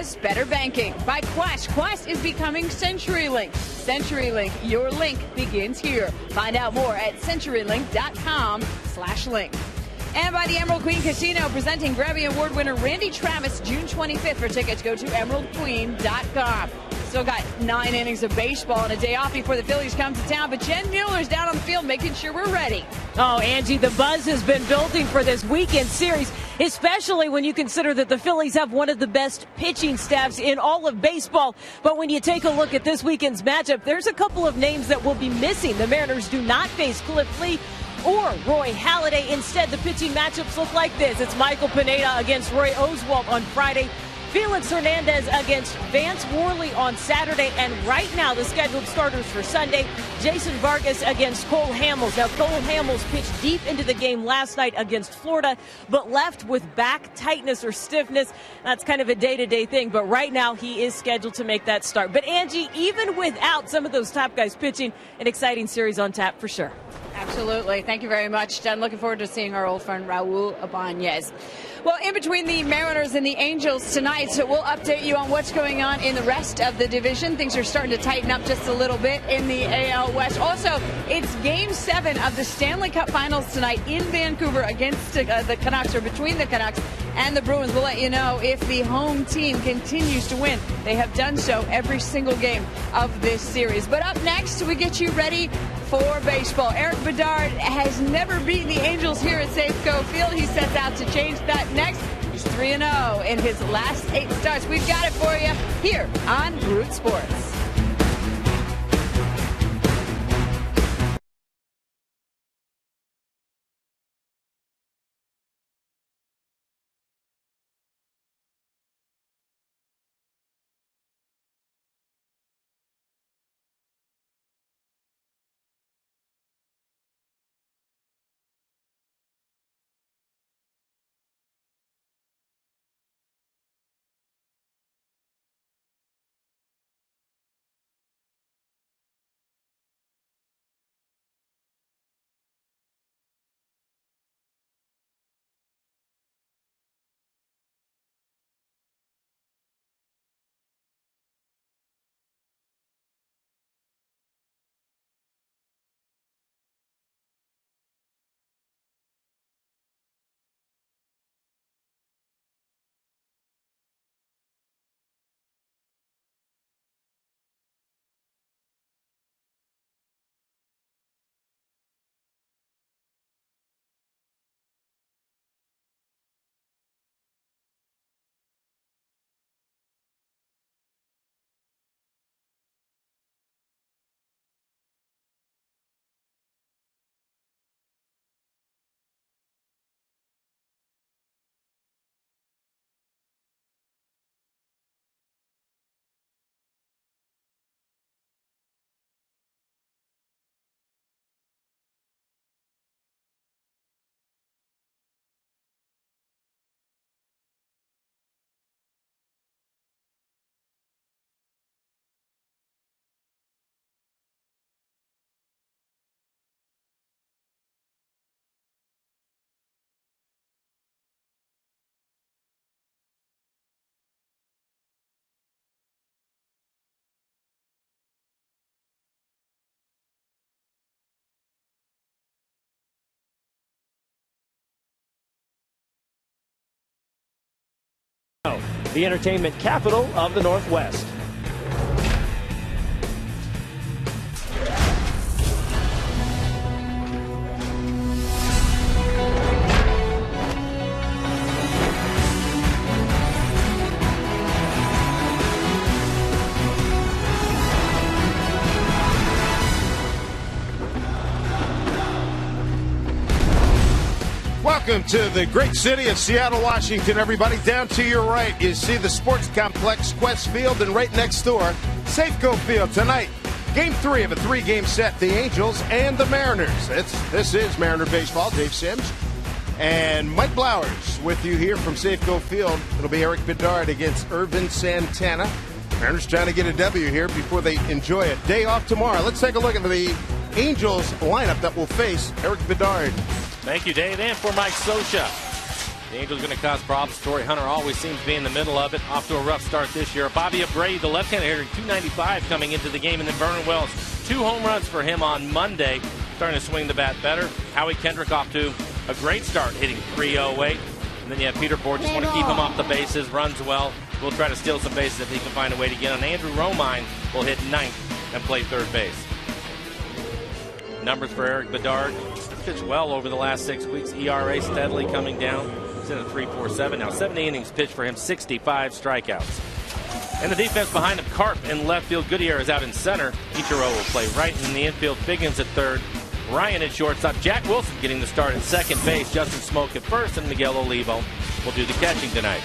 is better banking by Quest. Quest is becoming CenturyLink. CenturyLink, your link begins here. Find out more at CenturyLink.com/link. And by the Emerald Queen Casino, presenting Grammy Award winner Randy Travis, June 25th. For tickets, go to emeraldqueen.com. Still got 9 innings of baseball and a day off before the Phillies come to town, but Jen Mueller's down on the field making sure we're ready. Oh, Angie, the buzz has been building for this weekend series, especially when you consider that the Phillies have one of the best pitching staffs in all of baseball. But when you take a look at this weekend's matchup, there's a couple of names that will be missing. The Mariners do not face Cliff Lee or Roy Halladay. Instead, the pitching matchups look like this. It's Michael Pineda against Roy Oswalt on Friday, Felix Hernandez against Vance Worley on Saturday, and right now the scheduled starters for Sunday, Jason Vargas against Cole Hamels. Now, Cole Hamels pitched deep into the game last night against Florida, but left with back tightness or stiffness. That's kind of a day-to-day thing, but right now he is scheduled to make that start. But Angie, even without some of those top guys pitching, an exciting series on tap for sure. Absolutely. Thank you very much, Jen. Looking forward to seeing our old friend Raul Ibanez. Well, in between the Mariners and the Angels tonight, so we'll update you on what's going on in the rest of the division. Things are starting to tighten up just a little bit in the AL West. Also, it's Game 7 of the Stanley Cup Finals tonight in Vancouver against the Canucks, or between the Canucks and the Bruins. We'll let you know if the home team continues to win. They have done so every single game of this series. But up next, we get you ready for baseball. Erik Bedard has never beaten the Angels here at Safeco Field. He sets out to change that next. He's 3-0 in his last 8 starts. We've got it for you here on Root Sports. The entertainment capital of the Northwest. Welcome to the great city of Seattle, Washington, everybody. Down to your right, you see the sports complex, Quest Field, and right next door, Safeco Field. Tonight, Game 3 of a 3-game set, the Angels and the Mariners. This is Mariner Baseball. Dave Sims and Mike Blowers with you here from Safeco Field. It'll be Erik Bedard against Ervin Santana. Mariners trying to get a W here before they enjoy a day off tomorrow. Let's take a look at the Angels lineup that will face Erik Bedard. Thank you, Dave. And for Mike Scioscia, The Angels going to cause problems. Torrey Hunter always seems to be in the middle of it. Off to a rough start this year. Bobby Abreu, the left-hander, hitter, 295 coming into the game. And then Vernon Wells, 2 home runs for him on Monday. Starting to swing the bat better. Howie Kendrick off to a great start, hitting .308. And then you have Peter Bourne. Just want to keep him off the bases. Runs well. We'll try to steal some bases if he can find a way to get on. Andrew Romine will hit 9th and play third base. Numbers for Eric Bedard. Pitched well over the last 6 weeks. ERA steadily coming down. He's in a 3.47 now. 70 innings pitched for him, 65 strikeouts. And the defense behind him, Karp in left field. Goodyear is out in center. Ichiro will play right in the infield. Biggins at third. Ryan at shortstop. Jack Wilson getting the start at second base. Justin Smoke at first. And Miguel Olivo will do the catching tonight.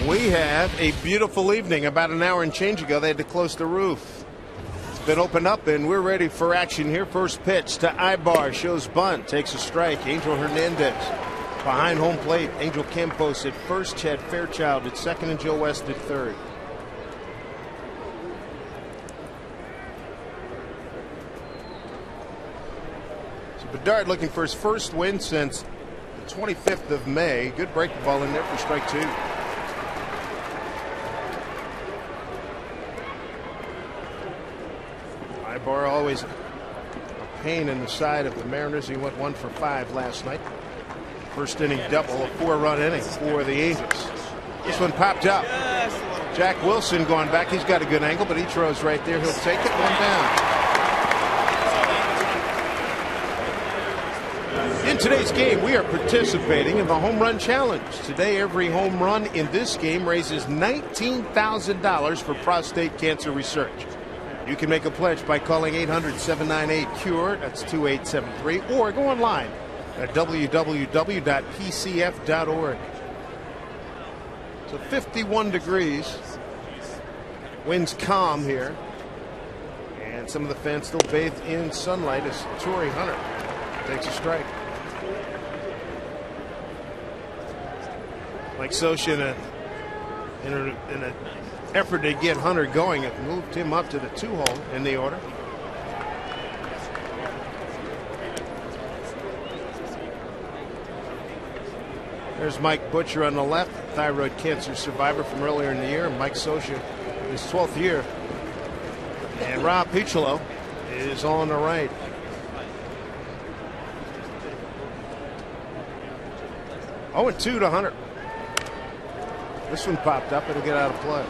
We have a beautiful evening. About an hour and change ago, they had to close the roof. Been opened up, and we're ready for action here. First pitch to Ibar, shows bunt, takes a strike. Angel Hernandez behind home plate. Angel Campos at first, Chad Fairchild at second, and Joe West at third. So Bedard looking for his first win since the 25th of May. Good breaking ball in there for strike 2. Ibar always a pain in the side of the Mariners. He went 1 for 5 last night. First inning double, a 4-run inning for the Angels. This one popped up. Jack Wilson going back. He's got a good angle, but Ichiro's right there. He'll take it. 1 down. In today's game, we are participating in the Home Run Challenge. Today, every home run in this game raises $19,000 for prostate cancer research. You can make a pledge by calling 800-798-CURE, that's 2873, or go online at www.pcf.org. So 51 degrees, winds calm here, and some of the fans still bathed in sunlight as Torrey Hunter takes a strike. Mike Scioscia in an effort to get Hunter going, it moved him up to the 2-hole in the order. There's Mike Butcher on the left, thyroid cancer survivor from earlier in the year. Mike Scioscia, his 12th year. And Rob Piccolo is on the right. Oh, and 2 to Hunter. This one popped up. It'll get out of play.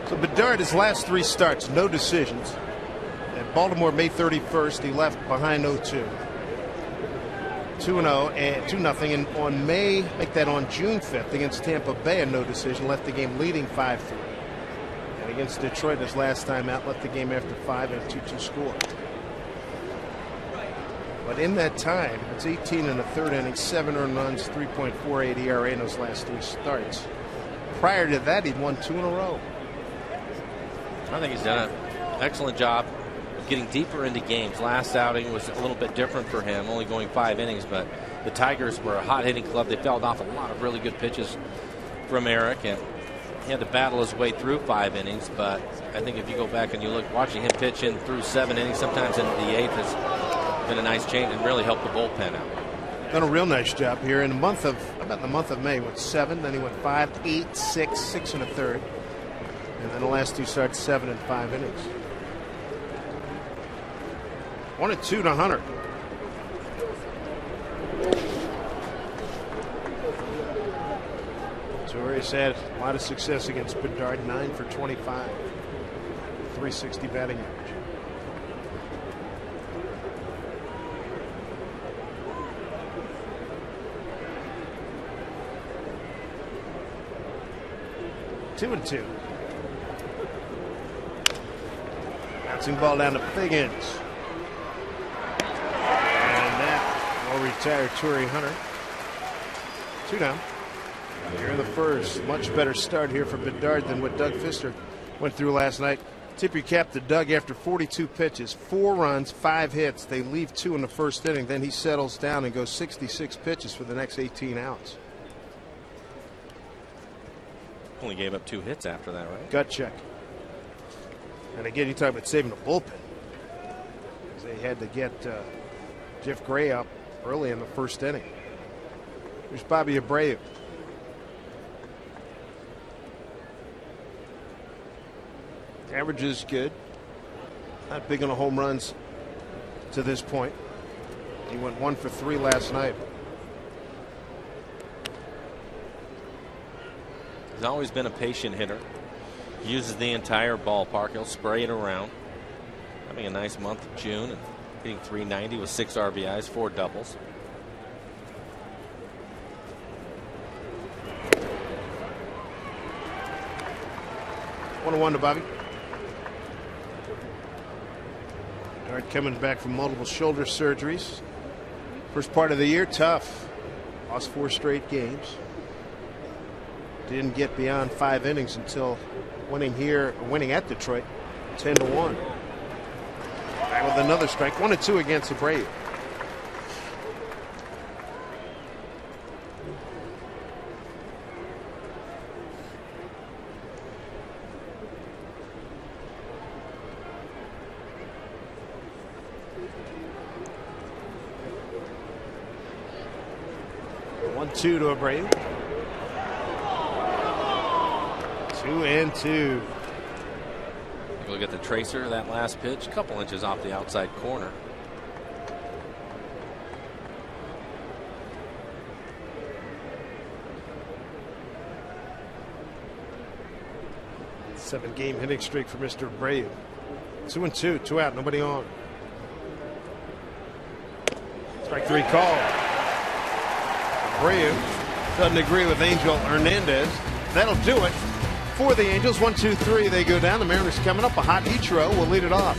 So Bedard, his last 3 starts, no decisions. At Baltimore, May 31st, he left behind 0-2. 2-0 and 2-0. And on on June 5th against Tampa Bay, a no decision, left the game leading 5-3. And against Detroit, his last time out, left the game after 5 and a 2-2 score. But in that time, it's 18 in the 3rd inning, 7 earned runs, 3.48 ERA in those last 3 starts. Prior to that, he'd won 2 in a row. I think he's done an excellent job of getting deeper into games. Last outing was a little bit different for him, only going 5 innings, but the Tigers were a hot hitting club. They felled off a lot of really good pitches from Eric, and he had to battle his way through 5 innings. But I think if you go back and you look, watching him pitch in through 7 innings, sometimes into the 8th, has been a nice change and really helped the bullpen out. Done a real nice job here in the month of May. He went 7, then he went 5, 8, 6, 6 and a third. And then the last 2 starts, 7 and 5 innings. 1-2 to Hunter. Torrey's had a lot of success against Bedard, 9 for 25. 360 batting average. Two and 2. Bouncing ball down to Biggins. And that will retire Torrey Hunter. 2 down. Here in the first. Much better start here for Bedard than what Doug Fister went through last night. Tip your cap to Doug after 42 pitches. 4 runs, 5 hits. They leave 2 in the first inning. Then he settles down and goes 66 pitches for the next 18 outs. Only gave up 2 hits after that, right? Gut check. And again, you talk about saving the bullpen. They had to get Jeff Gray up early in the first inning. Here's Bobby Abreu. Average is good. Not big on the home runs to this point. He went 1 for 3 last night. He's always been a patient hitter. Uses the entire ballpark. He'll spray it around. Having a nice month of June and hitting .390 with 6 RBIs, 4 doubles. One to Bobby. Art coming back from multiple shoulder surgeries. First part of the year, tough. Lost 4 straight games. Didn't get beyond 5 innings until winning at Detroit, 10-1. Back with another strike, 1-2 against Abreu. Two to Abreu. 2-2. Look at the tracer of that last pitch, a couple inches off the outside corner. Seven-game hitting streak for Mr. Abreu. 2-2, 2 out, nobody on. Strike 3 call. Abreu doesn't agree with Angel Hernandez. That'll do it for the Angels. 1-2-3, they go down. The Mariners coming up. A hot Ichiro will lead it off.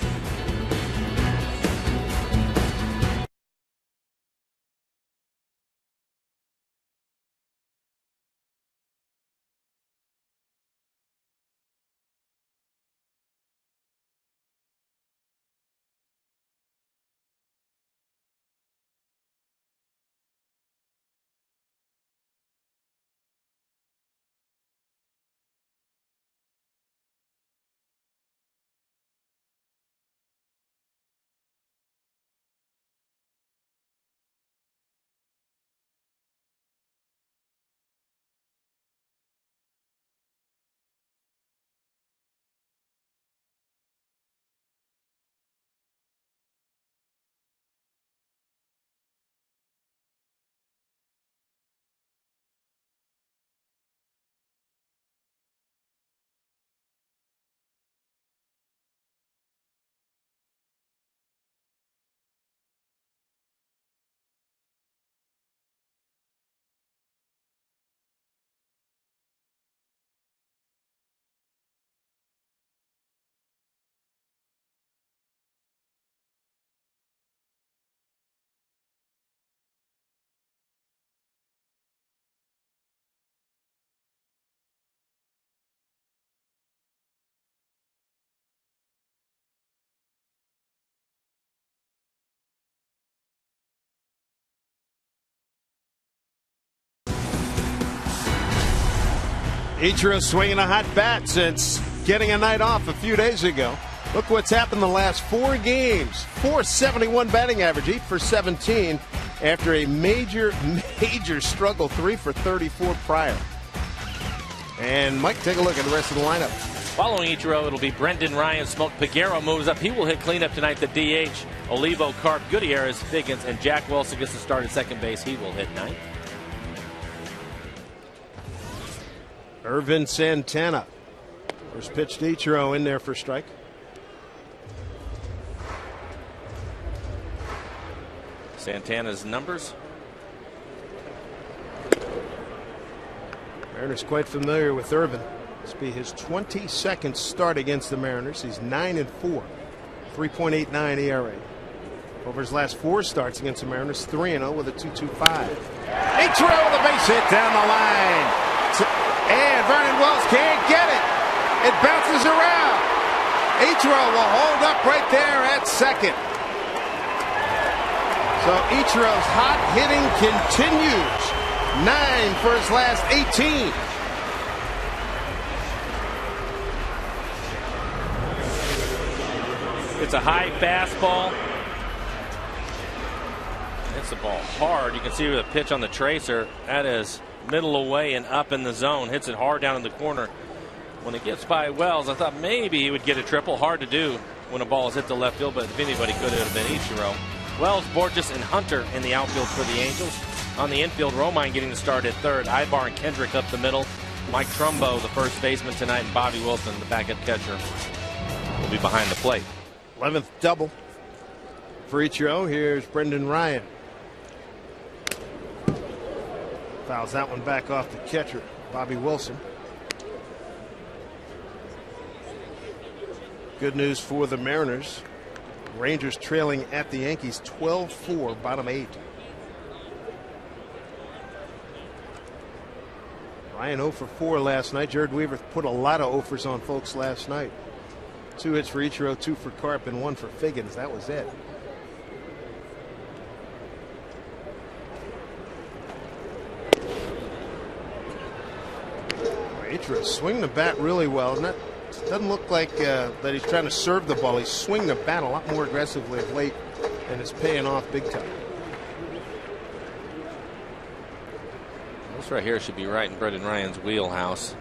Ichiro swinging a hot bat since getting a night off a few days ago. Look what's happened the last 4 games. .471 batting average, 8 for 17 after a major struggle, 3 for 34 prior. And Mike, take a look at the rest of the lineup. Following Ichiro, it'll be Brendan Ryan. Smoke Peguero moves up. He will hit cleanup tonight, the DH. Olivo, Carp, Gutierrez, Figgins, and Jack Wilson gets to start at second base. He will hit ninth. Irvin Santana. First pitch to Ichiro in there for strike. Santana's numbers. Mariners quite familiar with Irvin. This will be his 22nd start against the Mariners. He's 9-4, 3.89 ERA. Over his last 4 starts against the Mariners, 3-0 with a 2.25. Ichiro with a base hit down the line. And Vernon Wells can't get it. It bounces around. Ichiro will hold up right there at second. So Ichiro's hot hitting continues. 9 for his last 18. It's a high fastball. Hits the ball hard. You can see the pitch on the tracer. That is middle away and up in the zone. Hits it hard down in the corner. When it gets by Wells, I thought maybe he would get a triple. Hard to do when a ball is hit the left field, but if anybody could, it would have been Ichiro. Wells, Borges, and Hunter in the outfield for the Angels. On the infield, Romine getting the start at third. Ibar and Kendrick up the middle. Mike Trumbo, the first baseman tonight, and Bobby Wilson, the backup catcher, will be behind the plate. 11th double for Ichiro. Here's Brendan Ryan. Fouls that one back off the catcher, Bobby Wilson. Good news for the Mariners. Rangers trailing at the Yankees 12-4, bottom 8. Ryan 0 for 4 last night. Jared Weaver put a lot of offers on folks last night. 2 hits for Ichiro, 2 for Carp, and 1 for Figgins. That was it. Ichiro swing the bat really well, and that doesn't look like that he's trying to serve the ball. He's swinging the bat a lot more aggressively of late, and it's paying off big time. This right here should be right in Brendan Ryan's wheelhouse.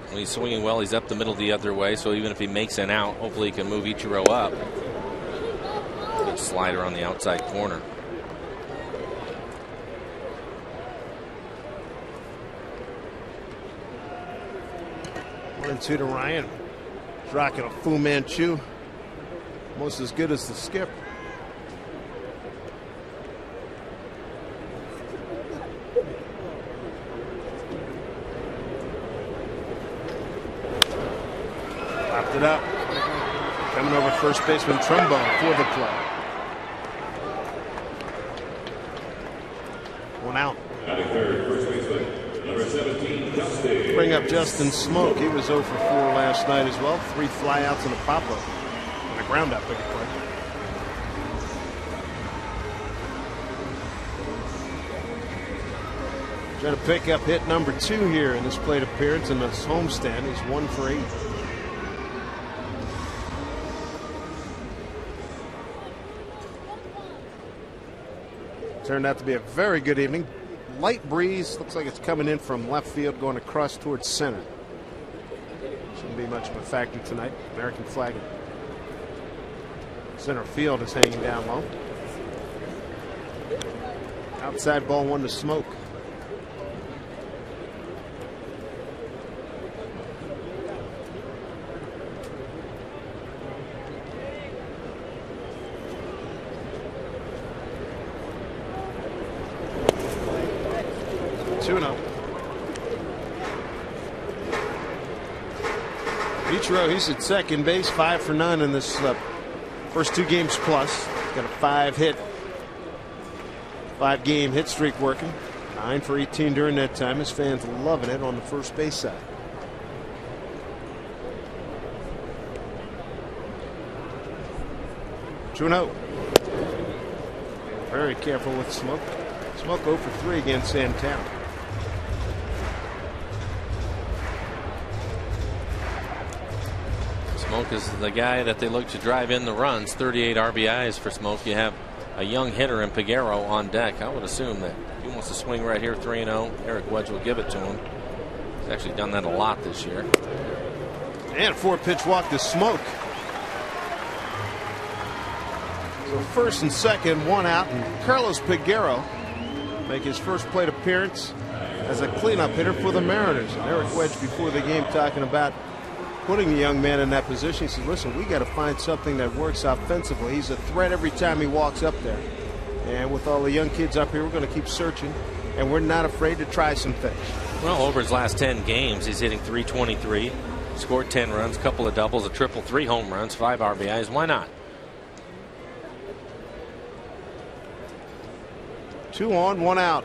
When he's swinging well, he's up the middle the other way, so even if he makes an out, hopefully he can move Ichiro up. Good slider on the outside corner. One two to Ryan. He's rocking a Fu Manchu. Almost as good as the skip. Popped it up. Coming over first baseman Trumbo for the play. One out. Bring up Justin Smoke. He was 0 for 4 last night as well. 3 flyouts and a pop-up. And a ground-out big play. Trying to pick up hit number 2 here in this plate appearance in this homestand. He's 1 for 8. Turned out to be a very good evening. Light breeze, looks like it's coming in from left field going across towards center. Shouldn't be much of a factor tonight. American flag. Center field is hanging down low. Outside ball 1 to Smoke. Ichiro, he's at second base, 5 for 9 in this first 2 games plus. Got a 5-game hit streak working. 9 for 18 during that time. His fans loving it on the first base side. Juno. Very careful with Smoke. Smoke 0 for 3 against Santana. Smoke is the guy that they look to drive in the runs. 38 RBIs for Smoke. You have a young hitter in Peguero on deck. I would assume that if he wants to swing right here 3-0, Eric Wedge will give it to him. He's actually done that a lot this year. And 4-pitch walk to Smoke. So first and second, 1 out, and Carlos Peguero make his first plate appearance as a cleanup hitter for the Mariners. And Eric Wedge before the game talking about putting the young man in that position. He said, listen, we got to find something that works offensively. He's a threat every time he walks up there. And with all the young kids up here, we're going to keep searching, and we're not afraid to try some things. Well, over his last 10 games, he's hitting .323, scored 10 runs, couple of doubles, a triple, 3 home runs, 5 RBIs. Why not? 2 on, 1 out.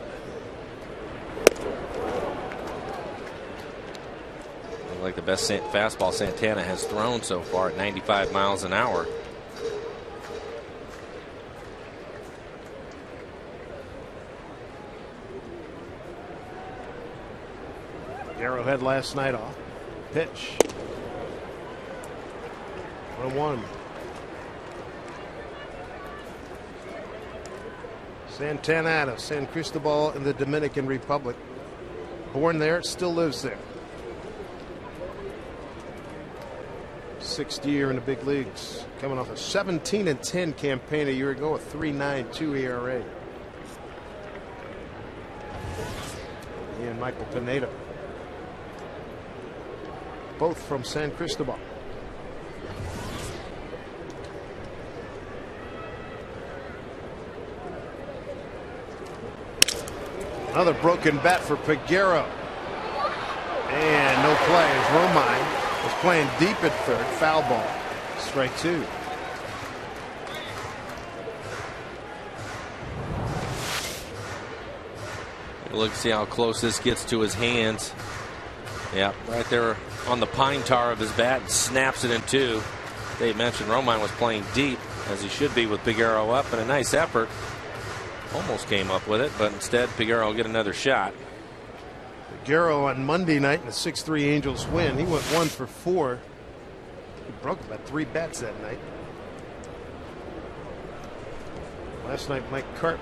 Like the best fastball Santana has thrown so far at 95 miles an hour. Arrowhead last night off. Pitch. 1-1. Santana out of San Cristobal in the Dominican Republic. Born there, still lives there. 6th year in the big leagues. Coming off a 17-10 campaign a year ago, a 3.92 ERA. And Michael Pineda. Both from San Cristobal. Another broken bat for Peguero. And no play as Romine was playing deep at third. Foul ball. Strike 2. Look, see how close this gets to his hands. Yeah, right there on the pine tar of his bat, and snaps it in two. Dave mentioned Romine was playing deep, as he should be, with Peguero up, and a nice effort. Almost came up with it, but instead Peguero will get another shot. Peguero on Monday night in the 6-3 Angels win. He went 1 for 4. He broke about 3 bats that night. Last night Mike Carp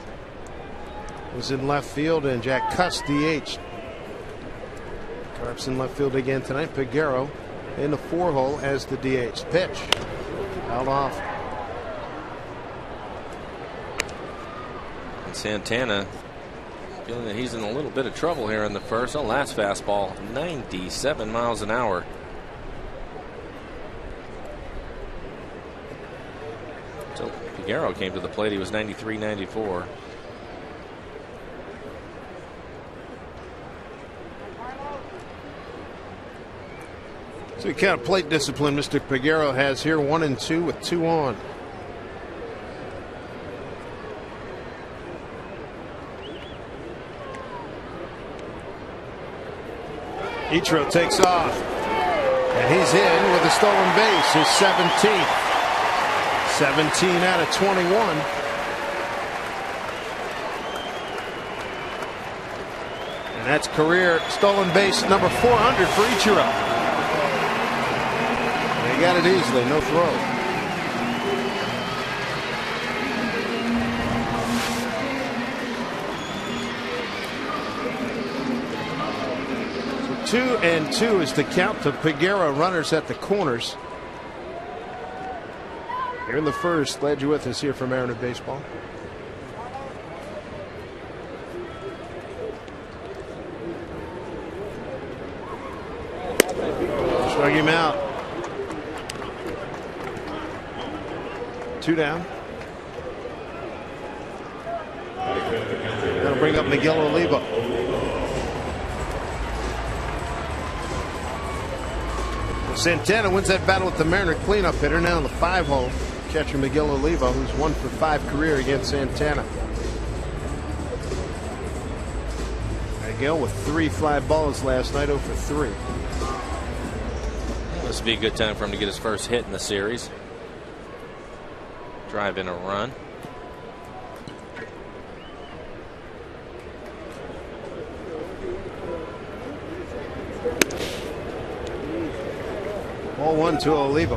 was in left field and Jack Cuss DH. Carp's in left field again tonight. Peguero in the 4-hole as the DH. Pitch fouled off. And Santana feeling that he's in a little bit of trouble here in the first. Oh, last fastball 97 miles an hour. So Peguero came to the plate. He was 93-94. So what kind of plate discipline Mr. Peguero has here. 1 and 2 with 2 on. Ichiro takes off. And he's in with a stolen base. His 17th. 17 out of 21. And that's career stolen base number 400 for Ichiro. He got it easily, no throw. So 2-2 is the count to Peguero. Runners at the corners. Here in the first. Glad you're with us here for Mariner Baseball. Strike him out. 2 down. That'll bring up Miguel Oliva. Santana wins that battle with the Mariner cleanup hitter. Now in the 5-hole, catcher Miguel Oliva, who's 1 for 5 career against Santana. Miguel with 3 fly balls last night, 0 for 3. This would be a good time for him to get his first hit in the series. Drive in a run. Ball 1 to Oliva.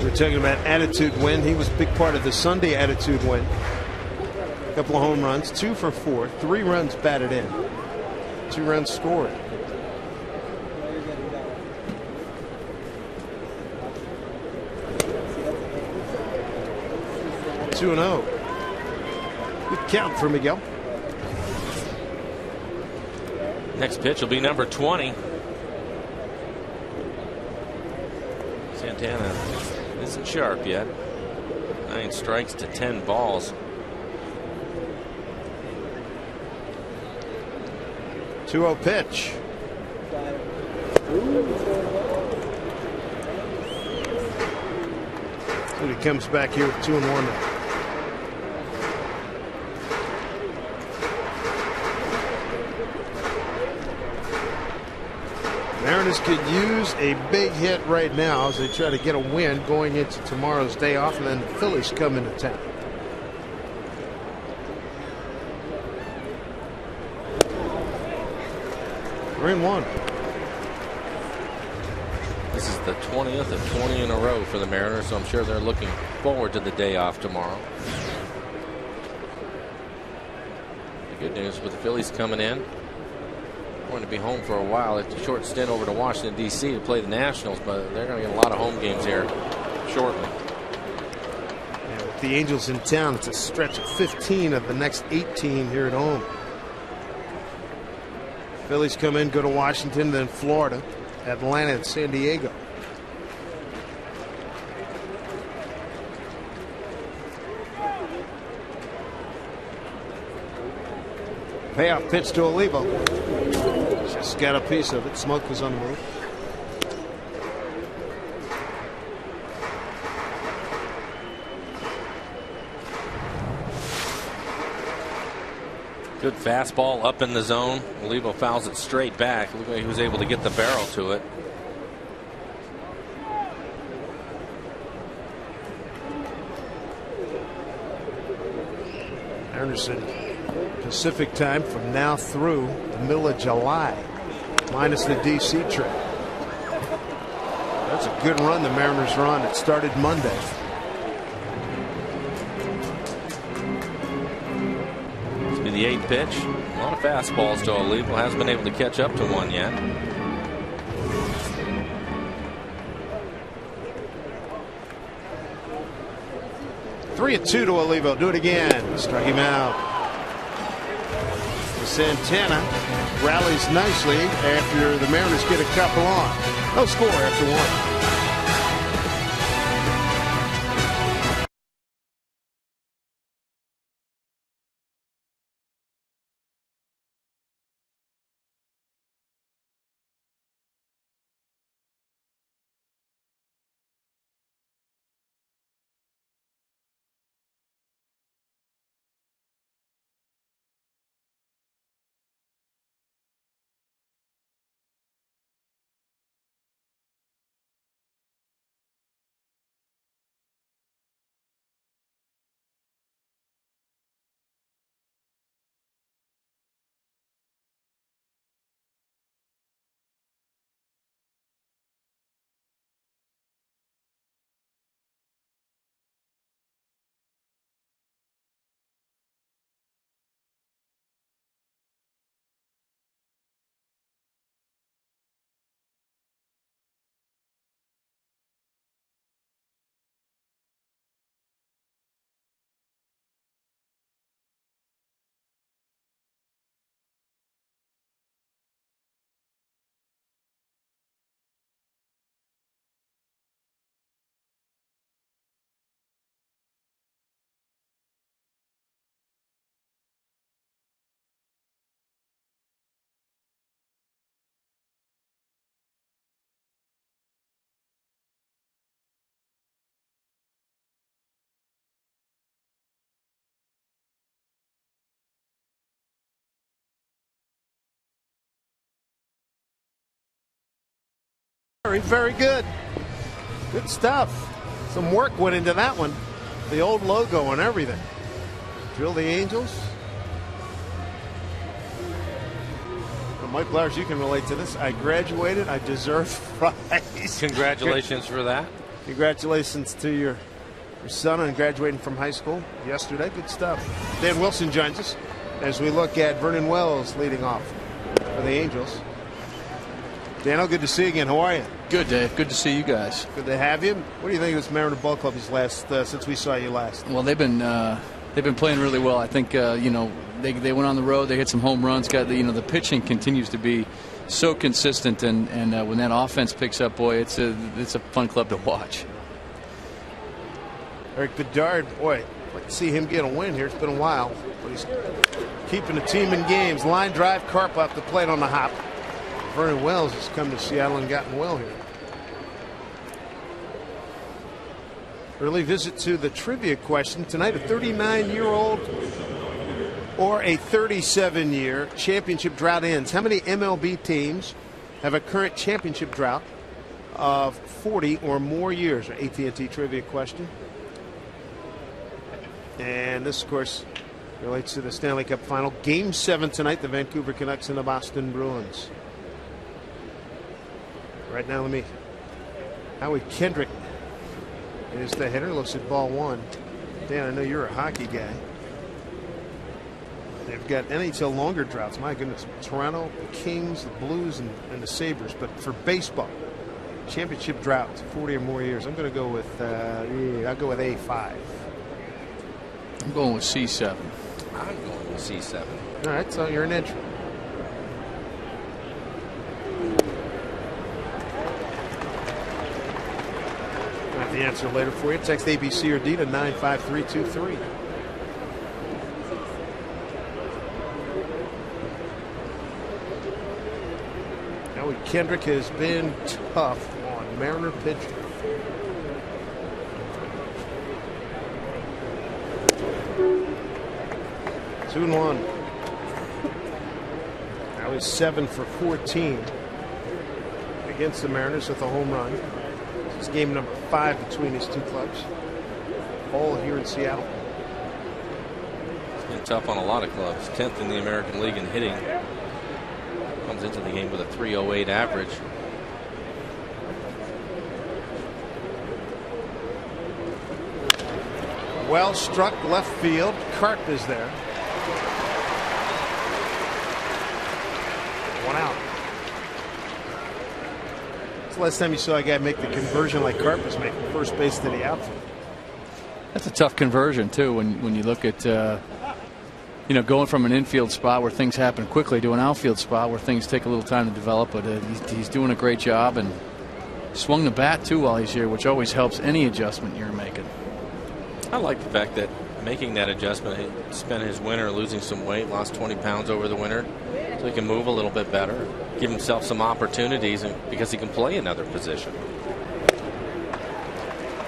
We're talking about attitude win. He was a big part of the Sunday attitude win. A couple of home runs, 2 for 4, 3 runs batted in, 2 runs scored. Two and 0. Good count for Miguel. Next pitch will be number 20. Santana isn't sharp yet. 9 strikes to 10 balls. 2-0 pitch. So he comes back here with 2-1 now. Mariners could use a big hit right now as they try to get a win going into tomorrow's day off, and then the Phillies come into town. We're in 1. This is the 20th of 20 in a row for the Mariners, so I'm sure they're looking forward to the day off tomorrow. Good news with the Phillies coming in. Going to be home for a while. It's a short stint over to Washington, D.C. to play the Nationals, but they're going to get a lot of home games here shortly. And with the Angels in town, it's a stretch of 15 of the next 18 here at home. Phillies come in, go to Washington, then Florida, Atlanta, and San Diego. Payoff pitch to Olivo. Just got a piece of it. Smoke was on the move. Good fastball up in the zone. Olivo fouls it straight back. Looked like he was able to get the barrel to it. Anderson, Pacific time from now through the middle of July, minus the D.C. trip. That's a good run the Mariners run. It started Monday. The 8th pitch. A lot of fastballs to Olivo. Hasn't been able to catch up to one yet. Three and 2 to Olivo. Do it again. Strike him out. Santana rallies nicely after the Mariners get a couple on. No score after one. Very good. Good stuff. Some work went into that one. The old logo and everything. Drill the Angels. Well, Mike Blowers, you can relate to this. I graduated. I deserve prize. Congratulations for that. Congratulations to your son on graduating from high school yesterday. Good stuff. Dan Wilson joins us as we look at Vernon Wells leading off for the Angels. Daniel, good to see you again. How are you? Good, Dave. Good to see you guys. Good to have you. What do you think of this Mariner Ball Club since we saw you last? Well, they've been playing really well. I think they went on the road. They hit some home runs. The pitching continues to be so consistent, and when that offense picks up, boy, it's a fun club to watch. Eric Bedard, boy, I'd like to see him get a win here. It's been a while, but he's keeping the team in games. Line drive, Carp off the plate on the hop. Vernon Wells has come to Seattle and gotten well here. Early visit to the trivia question tonight. A 39-year-old or a 37-year championship drought ends. How many MLB teams have a current championship drought of 40 or more years? Our AT&T trivia question. And this, of course, relates to the Stanley Cup Final. Game 7 tonight, the Vancouver Canucks and the Boston Bruins. Right now, Howie Kendrick is the hitter. Looks at ball one. Dan, I know you're a hockey guy. They've got NHL longer droughts. My goodness, Toronto, the Kings, the Blues, and the Sabres. But for baseball, championship droughts, 40 or more years. I'm going to go with I'll go with A5. I'm going with C7. I'm going with C7. All right, so you're an entry. I'll have the answer later for you. Text ABC or D to 95323. Now Kendrick has been tough on Mariner pitching. Two and one. Now he's 7 for 14 against the Mariners with a home run. This is game number 5 between these two clubs. All here in Seattle. It's been tough on a lot of clubs. 10th in the American League in hitting. Comes into the game with a .308 average. Well struck left field. Karp is there. One out. It's the last time you saw a guy make the conversion like Karp was making, first base to the outfield. That's a tough conversion too. When you look at going from an infield spot where things happen quickly to an outfield spot where things take a little time to develop. But he's doing a great job and swung the bat too while he's here, which always helps any adjustment you're making. I like the fact that making that adjustment, he spent his winter losing some weight, lost 20 pounds over the winter, so he can move a little bit better, give himself some opportunities, and because he can play another position.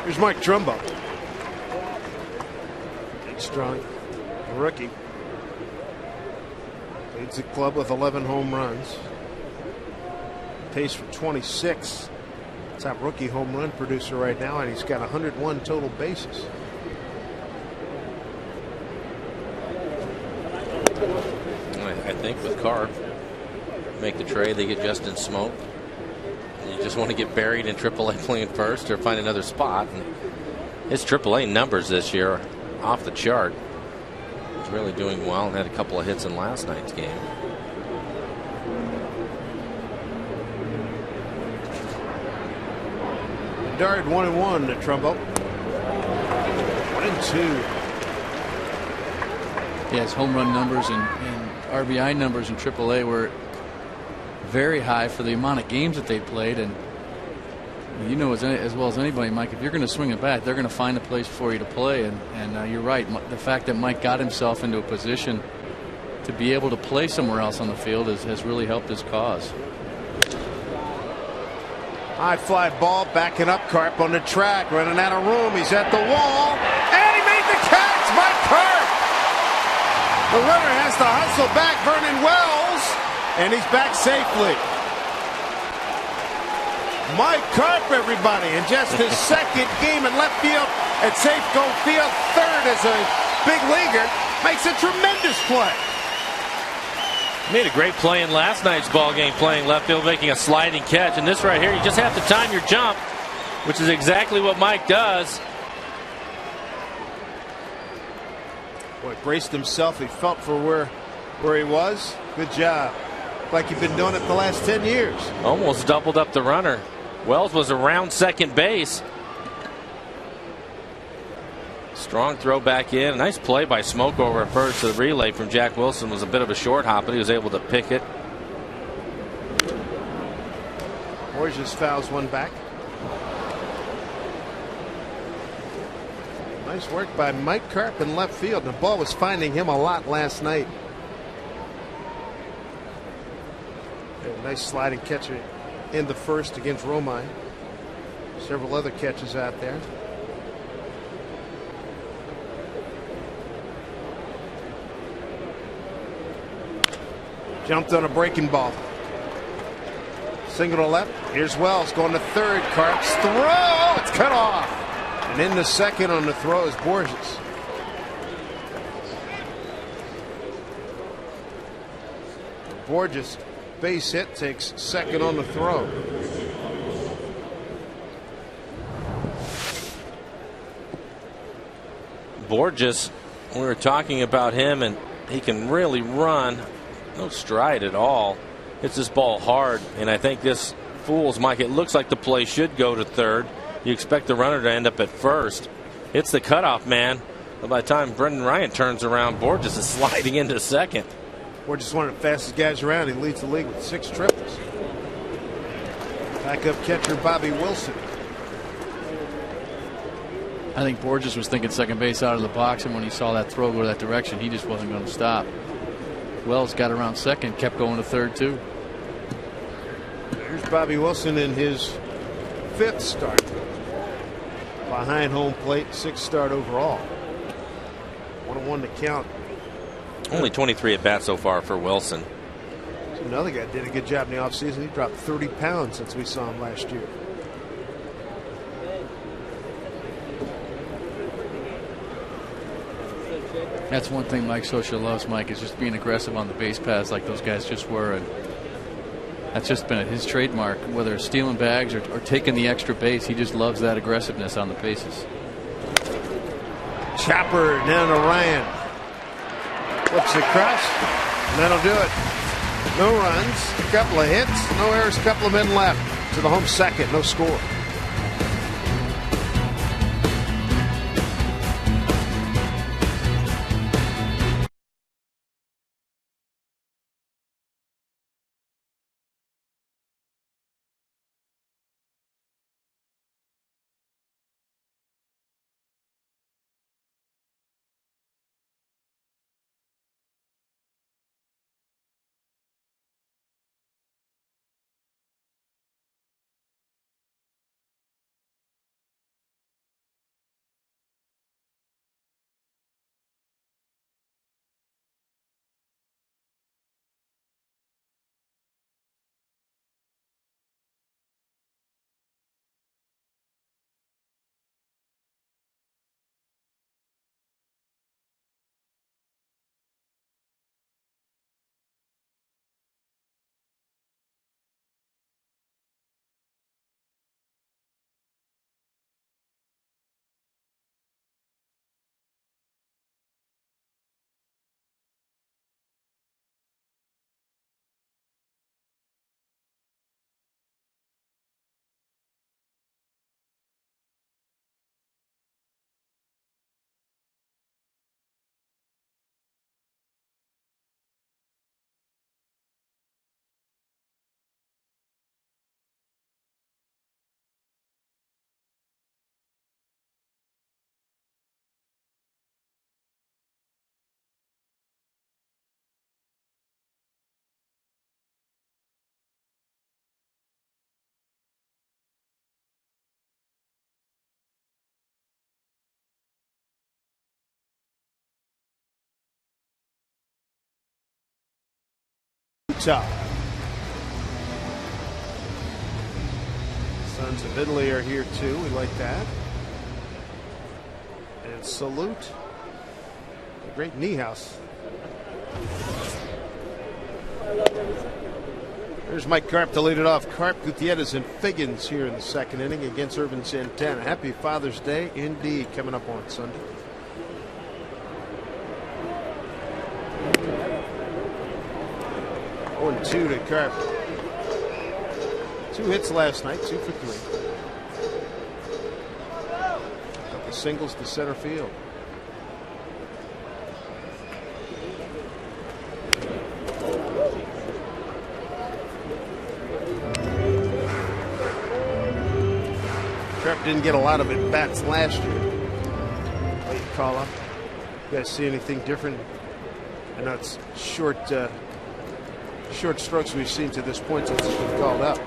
Here's Mike Trumbo. Big, strong rookie. Leads the club with 11 home runs. Pace for 26. Top rookie home run producer right now, and he's got 101 total bases. I think with Karp, make the trade, they get Justin Smoak. You just want to get buried in AAA playing first or find another spot. And his AAA numbers this year are off the chart. He's really doing well and had a couple of hits in last night's game. Dart 1-1 to Trumbo. 1-2. Yeah, his home run numbers and RBI numbers in AAA were very high for the amount of games that they played. And you know as well as anybody, Mike, if you're going to swing a bat, they're going to find a place for you to play. And you're right. The fact that Mike got himself into a position to be able to play somewhere else on the field has really helped his cause. High fly ball, backing up. Karp on the track, running out of room. He's at the wall, and he made the catch. Mike Karp. The runner has to hustle back Vernon Wells, and he's back safely. Mike Karp, everybody, in just his second game in left field at Safeco Field, third as a big leaguer, makes a tremendous play. Made a great play in last night's ball game, playing left field, making a sliding catch. And this right here, you just have to time your jump, which is exactly what Mike does. Boy, braced himself. He felt for where he was. Good job. Like you've been doing it the last 10 years. Almost doubled up the runner. Wells was around second base. Strong throw back in. Nice play by Smoak over at first. The relay from Jack Wilson was a bit of a short hop, but he was able to pick it. Borges fouls one back. Nice work by Mike Karp in left field. The ball was finding him a lot last night. A nice sliding catch in the first against Romine. Several other catches out there. Jumped on a breaking ball. Single to left. Here's Wells going to third. Karp's throw. It's cut off. And in the second on the throw is Borges. Borges, base hit, takes second on the throw. Borges, we were talking about him and he can really run. No stride at all. Hits this ball hard, and I think this fools Mike. It looks like the play should go to third. You expect the runner to end up at first. It's the cutoff man. But by the time Brendan Ryan turns around, Borges is sliding into second. Borges one of the fastest guys around. He leads the league with 6 triples. Backup catcher Bobby Wilson. I think Borges was thinking second base out of the box, and when he saw that throw go that direction, he just wasn't going to stop. Wells got around second, kept going to third too. Here's Bobby Wilson in his 5th start. Behind home plate, 6th start overall. 1-1 to count. Only 23 at bat so far for Wilson. Another guy did a good job in the offseason. He dropped 30 pounds since we saw him last year. That's one thing Mike Scioscia loves, Mike, is just being aggressive on the base paths like those guys just were. And that's just been his trademark, whether it's stealing bags or taking the extra base. He just loves that aggressiveness on the bases. Chopper down to Ryan. Flips across, and that'll do it. No runs, a couple of hits, no errors, a couple of men left. To the home second, no score. Utah. Sons of Italy are here too. We like that. And salute the great Niehaus. There's Mike Carp to lead it off. Carp, Gutierrez, and Figgins here in the second inning against Irvin Santana. Happy Father's Day indeed coming up on Sunday. Oh, 2 to Carp. 2 hits last night, 2 for 3. Couple singles to center field. Carp didn't get a lot of at-bats last year. Late call-up. You guys see anything different? I know it's short strokes we've seen to this point since he's been called up.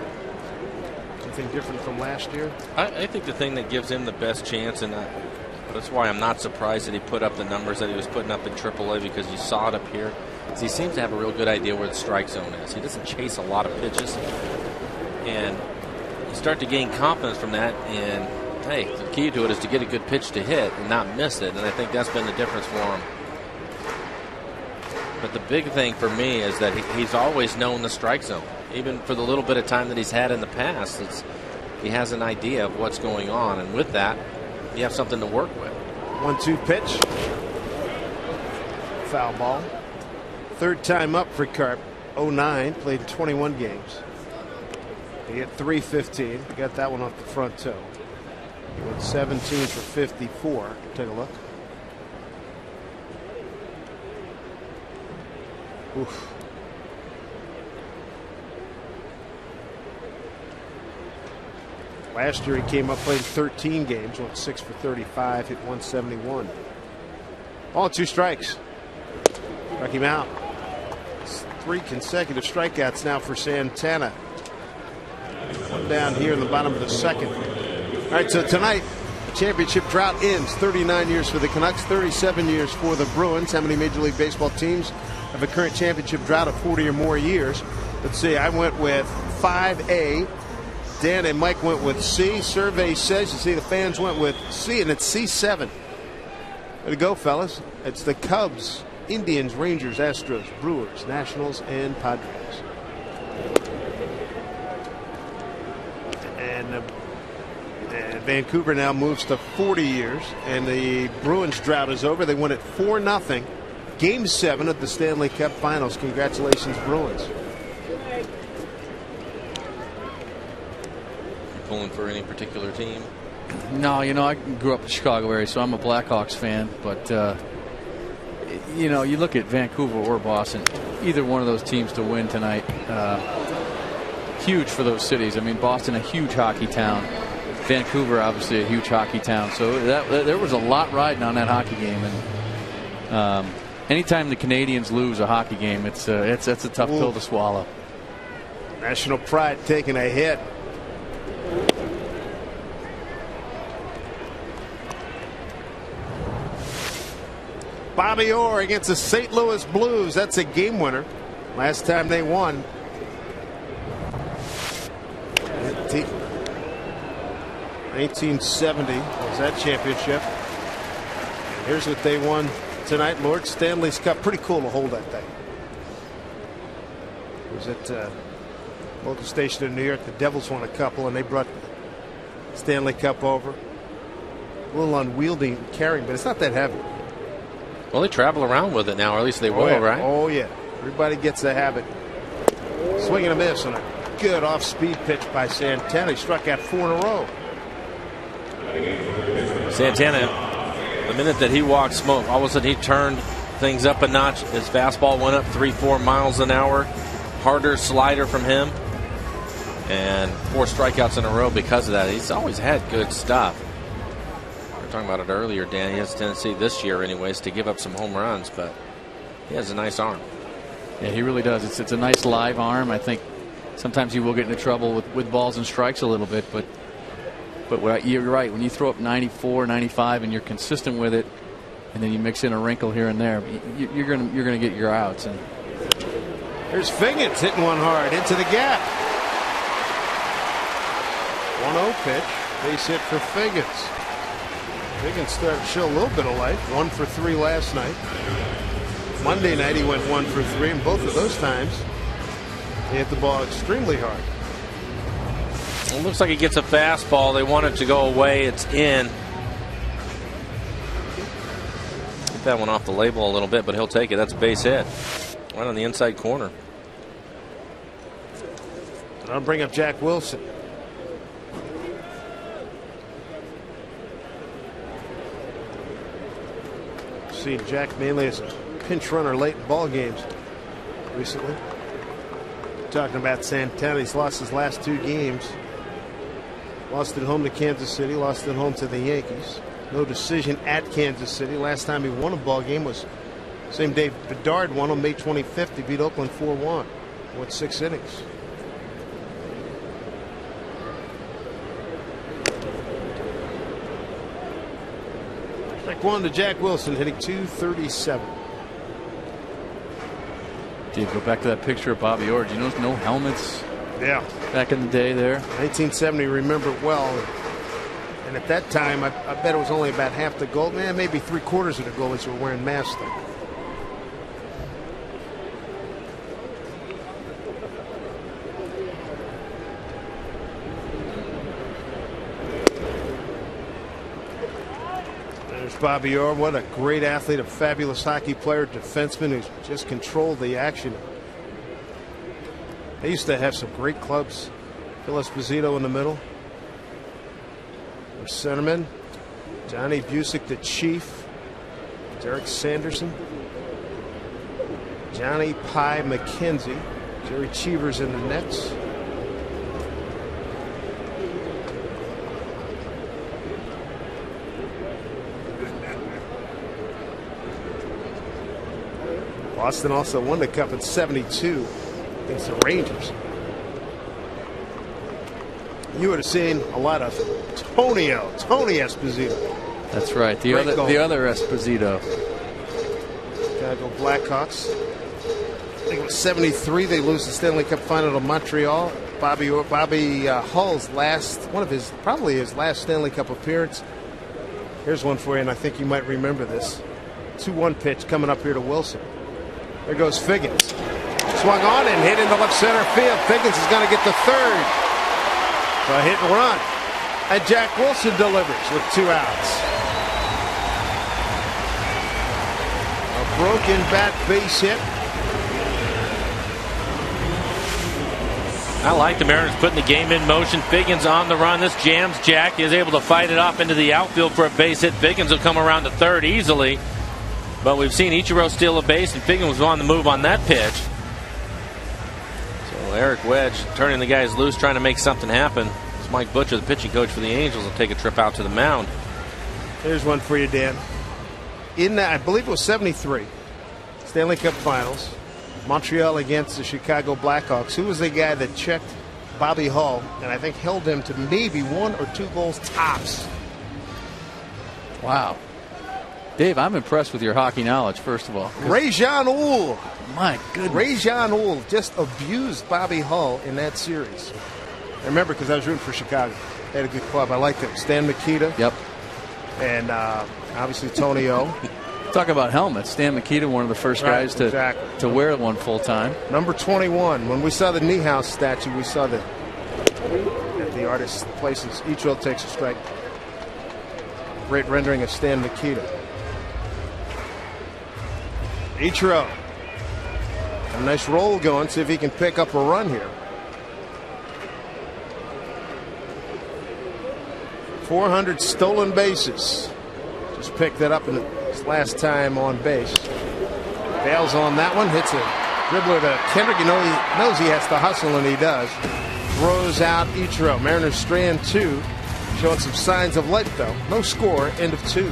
Anything different from last year? I think the thing that gives him the best chance, and that's why I'm not surprised that he put up the numbers that he was putting up in AAA, because you saw it up here, is he seems to have a real good idea where the strike zone is. He doesn't chase a lot of pitches, and you start to gain confidence from that. And hey, the key to it is to get a good pitch to hit and not miss it, and I think that's been the difference for him. But the big thing for me is that he's always known the strike zone. Even for the little bit of time that he's had in the past, he has an idea of what's going on. And with that, you have something to work with. 1-2 pitch. Foul ball. Third time up for Carp. 09, played 21 games. He hit .315. He got that one off the front toe. He went 17 for 54. Take a look. Oof. Last year he came up, played 13 games, went 6 for 35, hit 171. All 2 strikes. Struck him out. It's 3 consecutive strikeouts now for Santana. One down here in the bottom of the second. All right, so tonight, the championship drought ends. 39 years for the Canucks, 37 years for the Bruins. How many Major League Baseball teams have a current championship drought of 40 or more years? Let's see, I went with 5A. Dan and Mike went with C. Survey says, you see, the fans went with C, and it's C7. Way to go, fellas. It's the Cubs, Indians, Rangers, Astros, Brewers, Nationals, and Padres. And Vancouver now moves to 40 years, and the Bruins drought is over. They won it 4-0. Game 7 of the Stanley Cup Finals. Congratulations, Bruins. Pulling for any particular team? No, you know, I grew up in the Chicago area, so I'm a Blackhawks fan. But, you know, you look at Vancouver or Boston, either one of those teams to win tonight, huge for those cities. I mean, Boston, a huge hockey town. Vancouver, obviously, a huge hockey town. So there was a lot riding on that hockey game. And anytime the Canadians lose a hockey game, that's a tough pill to swallow. National pride taking a hit. Bobby Orr against the St. Louis Blues. That's a game winner. Last time they won. 1970 was that championship. And here's what they won tonight. Lord Stanley's Cup. Pretty cool to hold that thing. It was at local station in New York. The Devils won a couple, and they brought the Stanley Cup over. A little unwieldy carrying, but it's not that heavy. Well, they travel around with it now, or at least they will, yeah. right? Oh, yeah. Everybody gets the habit. Swing and a miss on a good off-speed pitch by Santana. He struck out 4 in a row. Santana, the minute that he walked smoke, all of a sudden he turned things up a notch. His fastball went up 3-4 miles an hour. Harder slider from him. And 4 strikeouts in a row because of that. He's always had good stuff. Talking about it earlier, Dan. He has a tendency this year, anyways, to give up some home runs, but he has a nice arm. Yeah, he really does. It's a nice live arm. I think sometimes he will get into trouble with balls and strikes a little bit, but you're right. When you throw up 94, 95, and you're consistent with it, and then you mix in a wrinkle here and there, you're gonna get your outs. And there's Figgins hitting one hard into the gap. 1-0 pitch, base hit for Figgins. Figgins started to show a little bit of life. 1 for 3 last night. Monday night he went 1 for 3, and both of those times he hit the ball extremely hard. It looks like he gets a fastball. They want it to go away. It's in. Get that one off the label a little bit, but he'll take it. That's a base hit. Right on the inside corner. And I'll bring up Jack Wilson. Seen Jack mainly as a pinch runner late in ball games recently. Talking about Santana, he's lost his last 2 games. Lost at home to Kansas City, lost at home to the Yankees. No decision at Kansas City. Last time he won a ball game was same day Bedard won on May 25th. He beat Oakland 4-1. Went 6 innings. Strike 1 to Jack Wilson, hitting .237. Dave, go back to that picture of Bobby Orr. Do you notice no helmets? Yeah. Back in the day there. 1970, remember it well. And at that time, I bet it was only about half the goal. Maybe 3/4 of the goalies were wearing masks then. There's Bobby Orr. What a great athlete, a fabulous hockey player, defenseman who's just controlled the action. They used to have some great clubs. Phil Esposito in the middle. Their centerman, Johnny Busick, the Chief. Derek Sanderson. Johnny Pie McKenzie. Jerry Cheevers in the nets. Boston also won the cup in '72 against the Rangers. You would have seen a lot of Tony Esposito. That's right. The other Esposito. Chicago Blackhawks. I think it was '73. They lose the Stanley Cup final to Montreal. Bobby Hull's probably his last Stanley Cup appearance. Here's one for you, and I think you might remember this. 2-1 pitch coming up here to Wilson. There goes Figgins. Swung on and hit into left center field. Figgins is going to get the third. A hit and run. And Jack Wilson delivers with 2 outs. A broken bat base hit. I like the Mariners putting the game in motion. Figgins on the run. This jams Jack. He is able to fight it off into the outfield for a base hit. Figgins will come around to third easily. But we've seen Ichiro steal a base, and Figgins was on the move on that pitch. So Eric Wedge turning the guys loose, trying to make something happen. It's Mike Butcher, the pitching coach for the Angels, will take a trip out to the mound. Here's one for you, Dan. In that, I believe it was '73, Stanley Cup Finals, Montreal against the Chicago Blackhawks. Who was the guy that checked Bobby Hull and I think held him to maybe 1 or 2 goals tops? Wow. Dave, I'm impressed with your hockey knowledge, first of all. Ray-Jean Houle. My goodness. Ray-Jean Houle just abused Bobby Hull in that series. I remember because I was rooting for Chicago. They had a good club. I liked them. Stan Mikita. Yep. And obviously Tony O. Talk about helmets. Stan Mikita, one of the first guys to wear one full time. Number 21. When we saw the Niehaus statue, we saw that at the artist's places. Ichiro takes a strike. Great rendering of Stan Mikita. Ichiro. A nice roll going. See if he can pick up a run here. 400 stolen bases. Just picked that up in his last time on base. Bails on that one. Hits a dribbler to Kendrick. You know, he knows he has to hustle, and he does. Throws out Ichiro. Mariners strand 2. Showing some signs of life, though. No score. End of 2.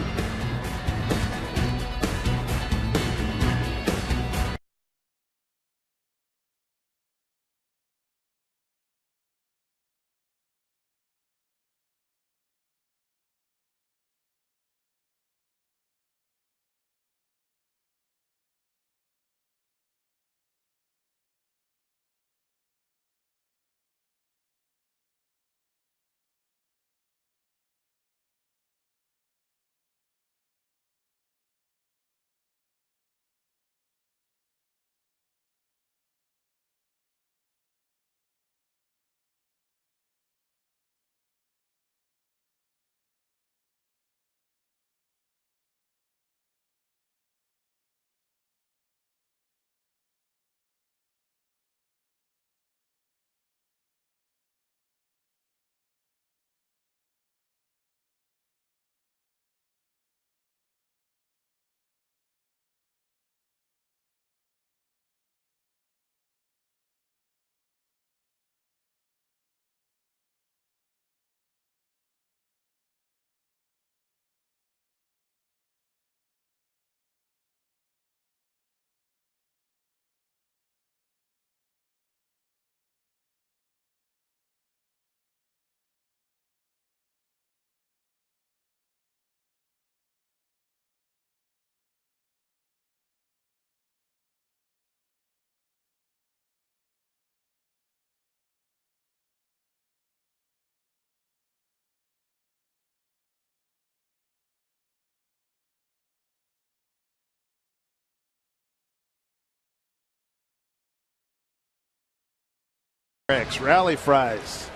Rally fries.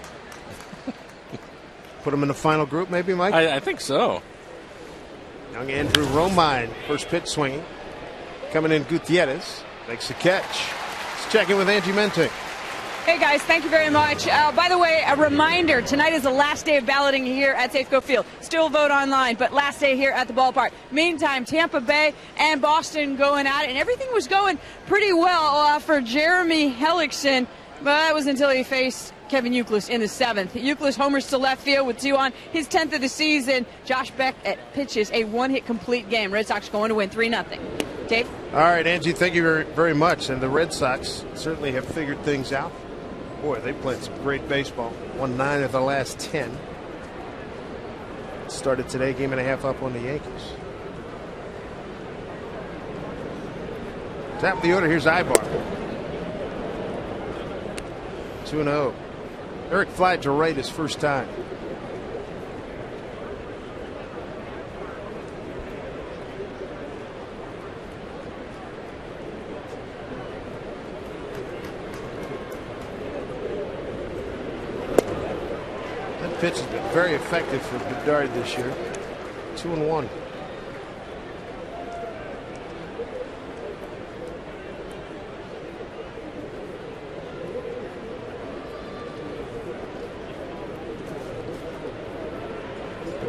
Put them in the final group, maybe, Mike? I think so. Young Andrew Romine, first pitch swinging. Coming in, Gutierrez makes the catch. Let's check in with Angie Menting. Hey guys, thank you very much. By the way, a reminder, tonight is the last day of balloting here at Safeco Field. Still vote online, but last day here at the ballpark. Meantime, Tampa Bay and Boston going at it, and everything was going pretty well for Jeremy Hellickson, but that was until he faced Kevin Youkilis in the 7th. Youkilis homers to left field with 2 on, his 10th of the season. Josh Beck pitches a one-hit complete game. Red Sox going to win 3-0. Dave? All right, Angie, thank you very, very much. And the Red Sox certainly have figured things out. Boy, they played some great baseball. Won 9 of the last 10. Started today, game and a half up on the Yankees. Top of the order, here's Ibar. 2-0. Eric flied to right his first time. That pitch has been very effective for Bedard this year. 2-1.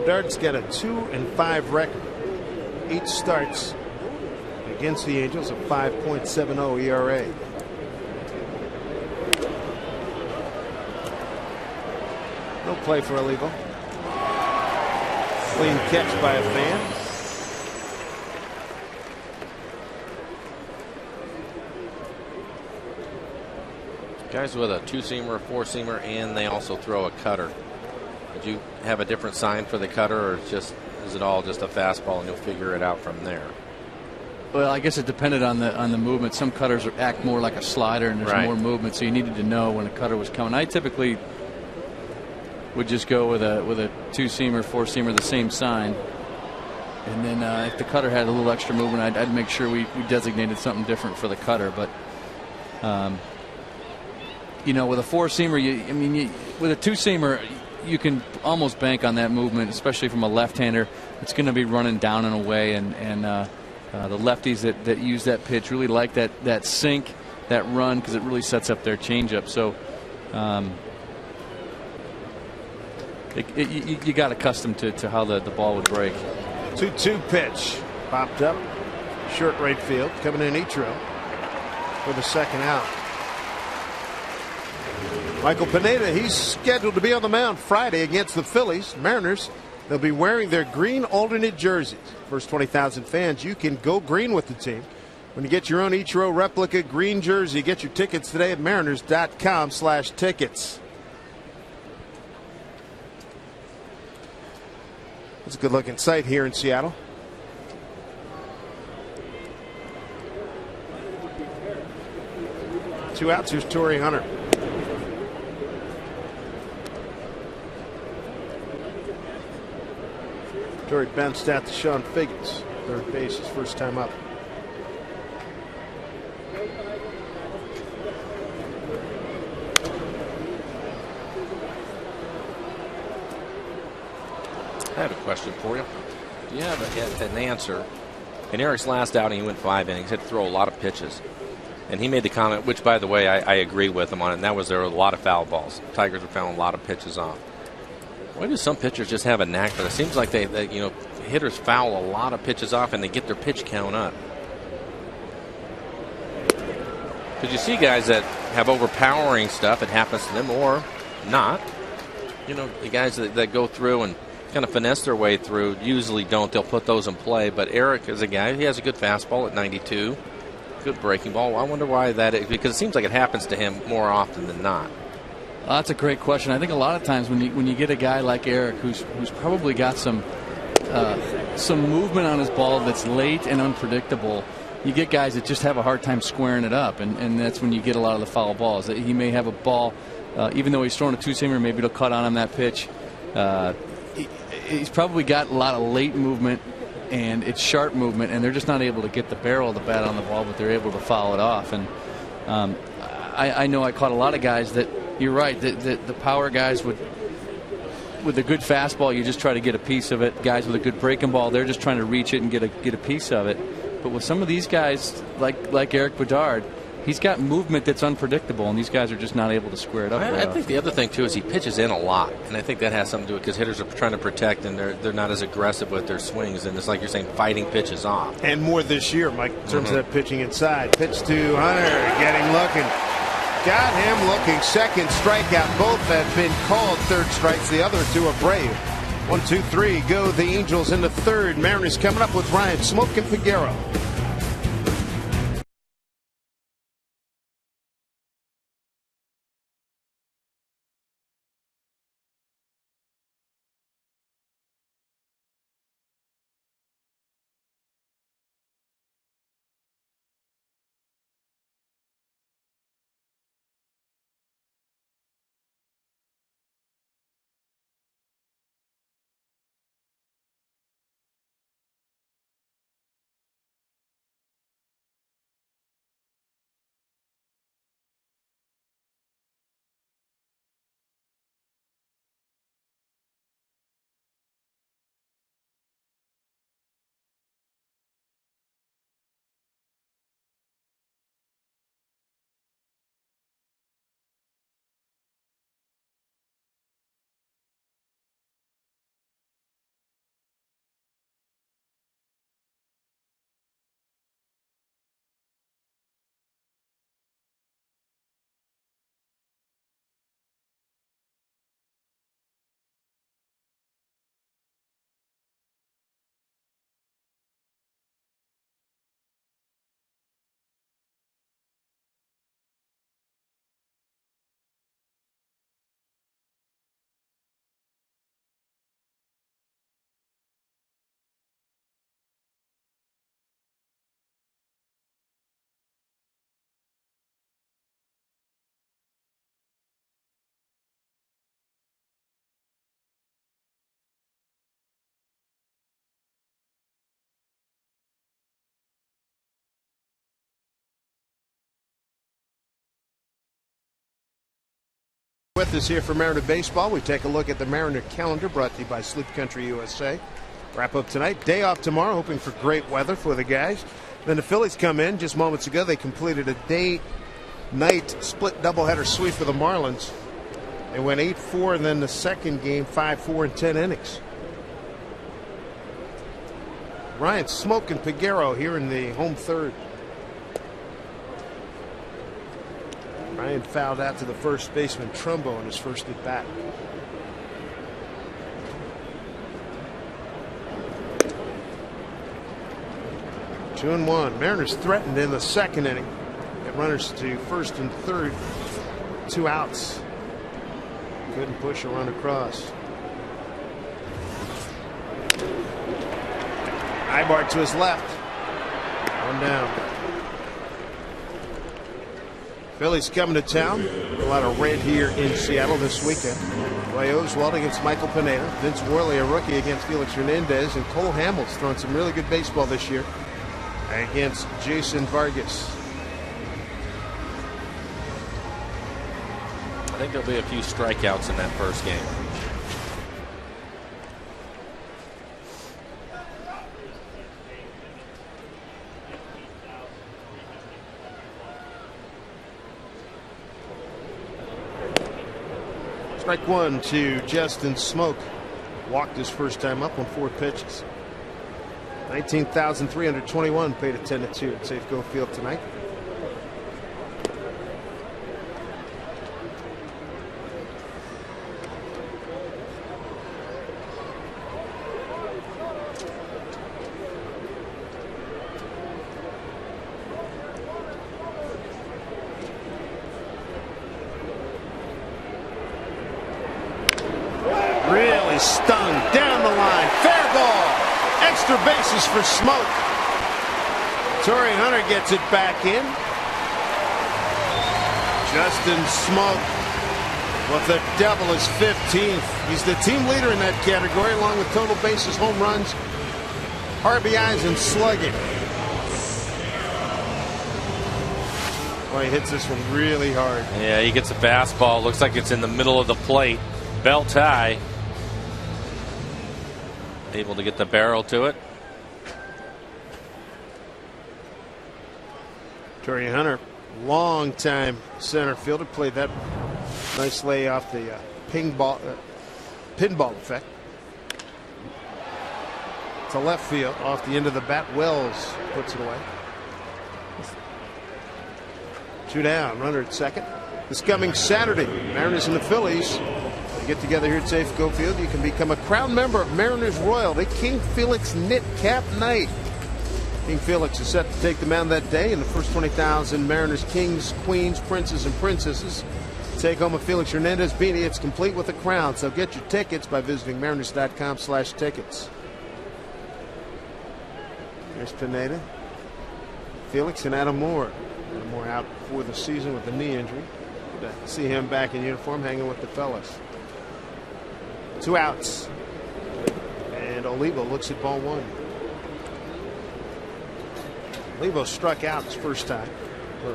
Bedard's got a 2-5 record. 8 starts against the Angels, a 5.70 ERA. No play for Olivo. Clean catch by a fan. Guys with a 2-seamer, a 4-seamer, and they also throw a cutter. Did you have a different sign for the cutter, or is it all just a fastball and you'll figure it out from there? Well, I guess it depended on the movement. Some cutters act more like a slider, and there's more movement, so you needed to know when a cutter was coming. I typically would just go with a 2-seamer, 4-seamer, the same sign, and then if the cutter had a little extra movement, I'd make sure we designated something different for the cutter. But you know, with a 4-seamer, with a 2-seamer, you can almost bank on that movement, especially from a left-hander. It's going to be running down and away, and the lefties that use that pitch really like that sink, that run, because it really sets up their changeup. So you got accustomed to how the ball would break. 2-2 pitch popped up, short right field. Coming in, Ichiro for the second out. Michael Pineda, he's scheduled to be on the mound Friday against the Phillies. Mariners, they'll be wearing their green alternate jerseys. First 20,000 fans, you can go green with the team. When you get your own Ichiro replica green jersey, get your tickets today at mariners.com/tickets. It's a good looking sight here in Seattle. Two outs, here's Torrey Hunter. Torrey bounced out to Sean Figgins. Third base, his first time up. I have a question for you. Do you have an answer? In Eric's last outing, he went 5 innings, had to throw a lot of pitches. And he made the comment, which, by the way, I agree with him on it, and that was there were a lot of foul balls. Tigers were fouling a lot of pitches off. Why do some pitchers just have a knack for it? It seems like they hitters foul a lot of pitches off and they get their pitch count up. Because you see guys that have overpowering stuff, it happens to them, or not. You know, the guys that go through and kind of finesse their way through usually don't. They'll put those in play. But Eric is a guy, he has a good fastball at 92. Good breaking ball. I wonder why that is, because it seems like it happens to him more often than not. Well, that's a great question. I think a lot of times when you get a guy like Eric who's probably got some movement on his ball that's late and unpredictable, you get guys that just have a hard time squaring it up, and that's when you get a lot of the foul balls. He may have a ball, even though he's throwing a 2-seamer, maybe it'll cut on that pitch. He's probably got a lot of late movement, and it's sharp movement, and they're just not able to get the barrel of the bat on the ball, but they're able to foul it off. And I know I caught a lot of guys that, you're right, that the power guys would with a good fastball, you just try to get a piece of it. Guys with a good breaking ball, they're just trying to reach it and get a piece of it. But with some of these guys, like Eric Bedard, he's got movement that's unpredictable, and these guys are just not able to square it up. I think the other thing too is he pitches in a lot, and I think that has something to do with because hitters are trying to protect, and they're not as aggressive with their swings, and it's like you're saying, fighting pitches off. And more this year, Mike, in terms of that pitching inside. Pitch to Hunter, getting looking. Got him looking. Second strikeout. Both have been called third strikes. The other two are Brave. 1, 2, 3. Go the Angels in the third. Mariners coming up with Ryan Smoke and Figueroa. With us here for Mariner Baseball, we take a look at the Mariner calendar brought to you by Sleep Country USA. Wrap up tonight, day off tomorrow, hoping for great weather for the guys. Then the Phillies come in just moments ago. They completed a day-night split doubleheader sweep for the Marlins. They went 8-4, and then the second game 5-4 in 10 innings. Ryan Smoke and Figueroa here in the home third. Ryan fouled out to the first baseman Trumbo in his first at bat. Two and one. Mariners threatened in the second inning. Get runners to first and third. 2 outs. Couldn't push a run across. Ibar to his left. One down. Phillies coming to town. A lot of red here in Seattle this weekend. Roy Oswalt against Michael Pineda. Vince Worley, a rookie, against Felix Hernandez. And Cole Hamels throwing some really good baseball this year against Jason Vargas. I think there'll be a few strikeouts in that first game. Strike one to Justin Smoke. Walked his first time up on 4 pitches. 19,321 paid at 10-2 at Safeco Field tonight. Really stung down the line. Fair ball. Extra bases for Smoke. Torrey Hunter gets it back in. Justin Smoke with the double, his 15th. He's the team leader in that category, along with total bases, home runs, RBIs, and slugging. Boy, he hits this one really hard. Yeah, he gets a fastball. Looks like it's in the middle of the plate. Belt high. able to get the barrel to it. Torrey Hunter, long time center fielder, played that nice lay off the pinball effect. To left field off the end of the bat. Wells puts it away. 2 down, runner at second. This coming Saturday, Mariners and the Phillies get together here at Safeco Field. You can become a Crown member of Mariners Royal, the King Felix Knit Cap Night. King Felix is set to take the mound that day, and the first 20,000 Mariners kings, queens, princes, and princesses take home a Felix Hernandez beanie. It's complete with a crown, so get your tickets by visiting mariners.com/tickets. There's Pineda, Felix, and Adam Moore. Adam Moore out for the season with a knee injury. Good to see him back in uniform, hanging with the fellas. 2 outs, and Olivo looks at ball 1. Olivo struck out his first time, or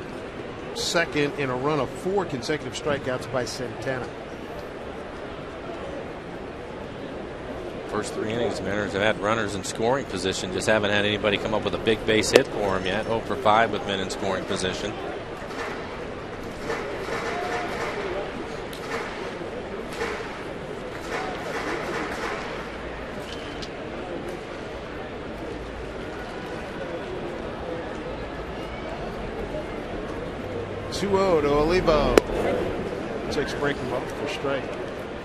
second in a run of 4 consecutive strikeouts by Santana. First 3 innings, Mariners have had runners in scoring position, just haven't had anybody come up with a big base hit for him yet. 0 for 5 with men in scoring position. To Olivo. Takes breaking ball for strike.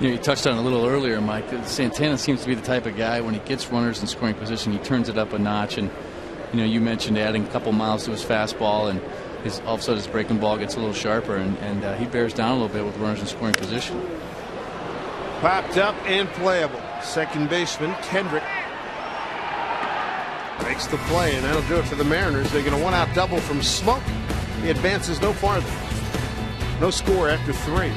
You touched on it a little earlier, Mike. Santana seems to be the type of guy, when he gets runners in scoring position, he turns it up a notch. And you mentioned adding a couple miles to his fastball, and all of a sudden his breaking ball gets a little sharper, and he bears down a little bit with runners in scoring position. Popped up and playable. Second baseman Kendrick makes the play, and that'll do it for the Mariners. They get a 1-out double from Smoke. He advances no farther. No score after 3.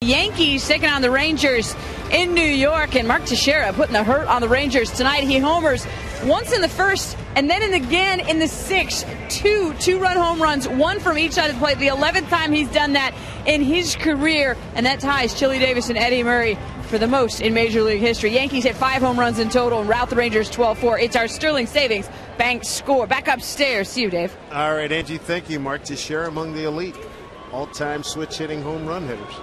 Yankees taking on the Rangers in New York, and Mark Teixeira putting the hurt on the Rangers tonight. He homers once in the first and then again in the 6th. Two-run home runs, one from each side of the plate. The 11th time he's done that in his career, and that ties Chili Davis and Eddie Murray for the most in Major League history. Yankees hit 5 home runs in total and rout the Rangers 12-4. It's our Sterling Savings Bank score. Back upstairs. See you, Dave. All right, Angie, thank you. Mark Teixeira among the elite all-time switch-hitting home run hitters.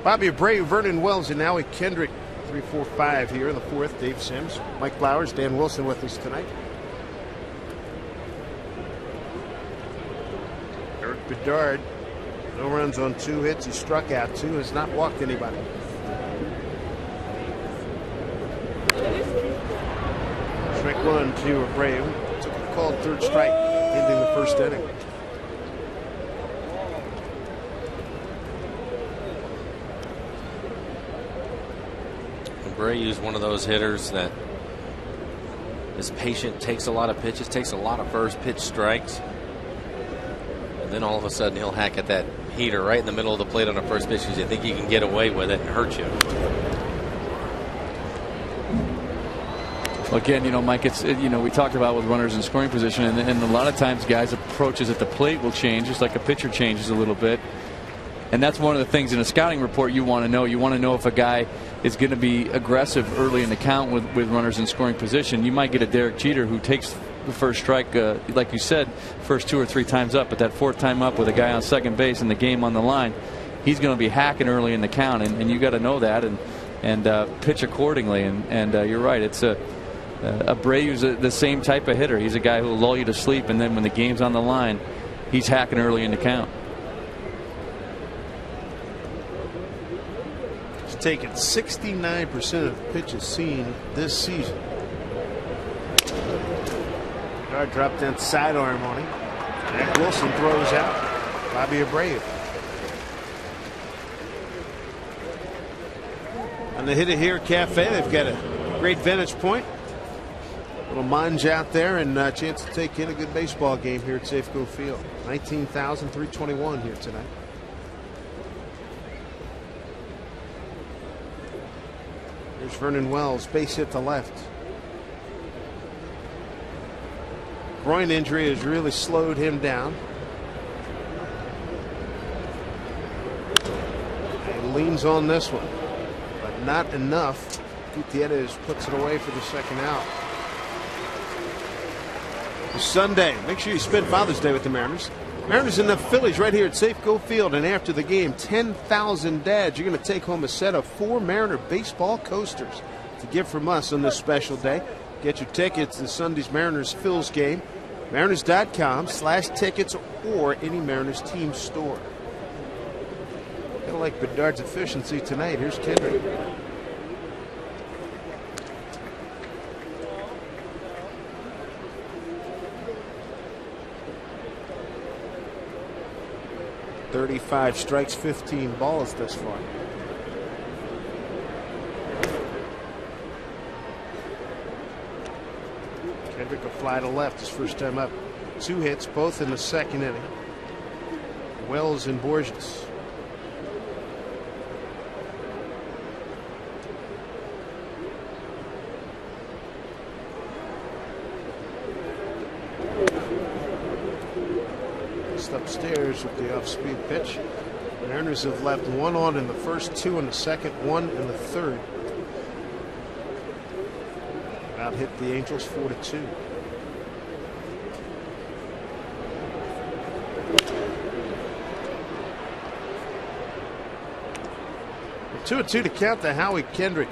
Bobby Abreu, Vernon Wells, and Howie Kendrick. 3, 4, 5 here in the 4th. Dave Sims, Mike Flowers, Dan Wilson with us tonight. Eric Bedard, no runs on 2 hits. He struck out 2, has not walked anybody. Strike 1 to Abreu. Took a called 3rd strike, ending the 1st inning. Abreu's one of those hitters that is patient, takes a lot of pitches, takes a lot of first pitch strikes. then all of a sudden he'll hack at that heater right in the middle of the plate on the first pitch because you think you can get away with it and hurt you. Again, Mike, we talked about with runners in scoring position, and a lot of times guys' approaches at the plate will change, just like a pitcher changes a little bit. And that's one of the things in a scouting report you want to know. You want to know if a guy is going to be aggressive early in the count with runners in scoring position. You might get a Derek Jeter who takes the first strike, like you said, first 2 or 3 times up, but that 4th time up with a guy on second base and the game on the line, he's going to be hacking early in the count, and you got to know that and pitch accordingly. And you're right, it's Abreu's the same type of hitter. He's a guy who will lull you to sleep, and then when the game's on the line, he's hacking early in the count. He's taken 69% of the pitches seen this season. Guard dropped down sidearm on him. Matt Wilson throws out. Bobby Abreu. On the Hit It Here Cafe, they've got a great vantage point. Little mange out there, and a chance to take in a good baseball game here at Safeco Field. 19,321 here tonight. Here's Vernon Wells, base hit to left. Groin injury has really slowed him down. He leans on this one, but not enough. Gutierrez puts it away for the second out. Sunday, make sure you spend Father's Day with the Mariners. Mariners and the Phillies right here at Safeco Field, and after the game, 10,000 dads. You're going to take home a set of 4 Mariner baseball coasters to give from us on this special day. Get your tickets to Sunday's Mariners Phils game. Mariners.com/tickets or any Mariners team store. Kind of like Bedard's efficiency tonight. Here's Kendrick. "35 strikes, 15 balls thus far." Kendrick a fly to left his first time up. 2 hits, both in the second inning. Wells and Borges. Just upstairs with the off-speed pitch. The Mariners have left 1 on in the first, 2 in the second, 1 in the third. Hit the Angels 4-2. Well, 2-2 to count to Howie Kendrick.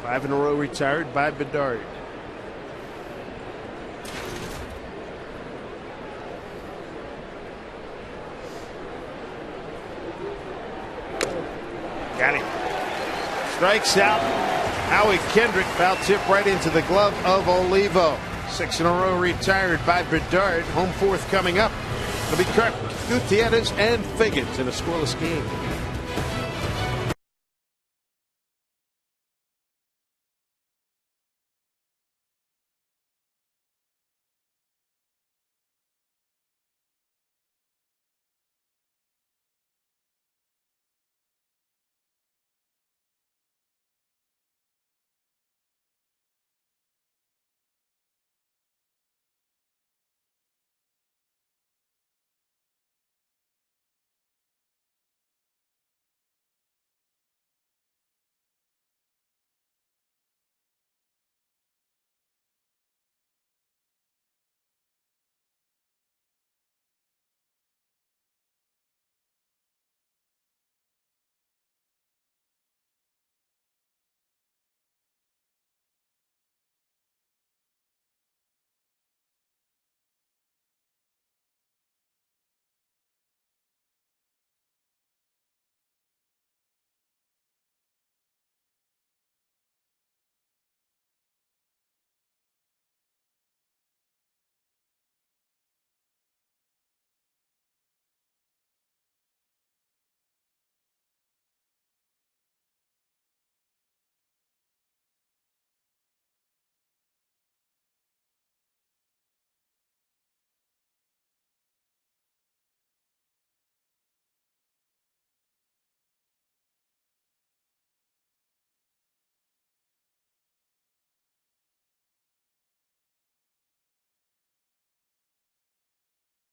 Five in a row retired by Bedard. Got him. Strikes out. Howie Kendrick, foul tip right into the glove of Olivo. 6 in a row retired by Bedard. Home 4th coming up. It'll be Kirk, Gutierrez, and Figgins in a scoreless game.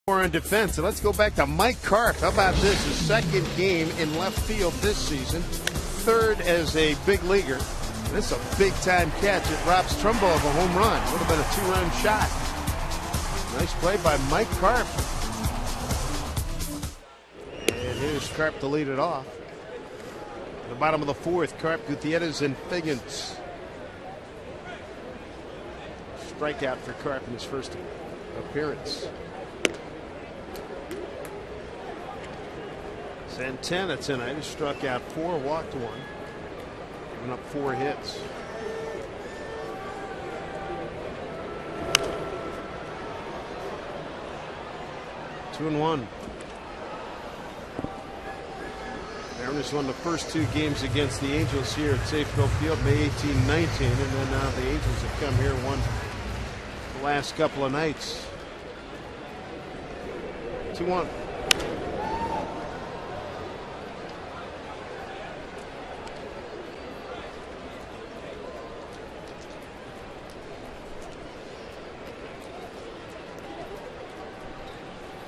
More on defense, and let's go back to Mike Karp. How about this? His second game in left field this season, third as a big leaguer. This is a big-time catch. It robs Trumbo of a home run. Would have been a two-run shot. Nice play by Mike Karp. And here's Karp to lead it off. At the bottom of the fourth, Karp, Gutierrez, and Figgins. Strikeout for Karp in his first appearance. Santana tonight has struck out 4, walked 1, giving up 4 hits. Two and one. Mariners won the first 2 games against the Angels here at Safeco Field, May 18, 19, and then the Angels have come here and won the last couple of nights. 2-1.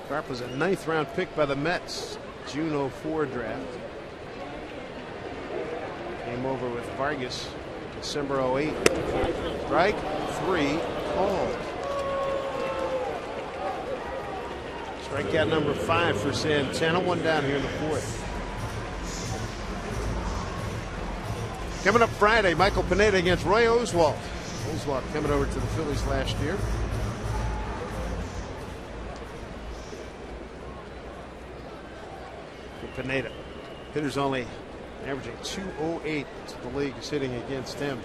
Karp was a 9th round pick by the Mets, June 04 draft. Came over with Vargas, December 08. Strike 3 called. Strikeout number 5 for Santana. 1 down here in the 4th. Coming up Friday, Michael Pineda against Roy Oswalt. Oswalt coming over to the Phillies last year. Pineda. Hitters only averaging 208. The league is hitting against him.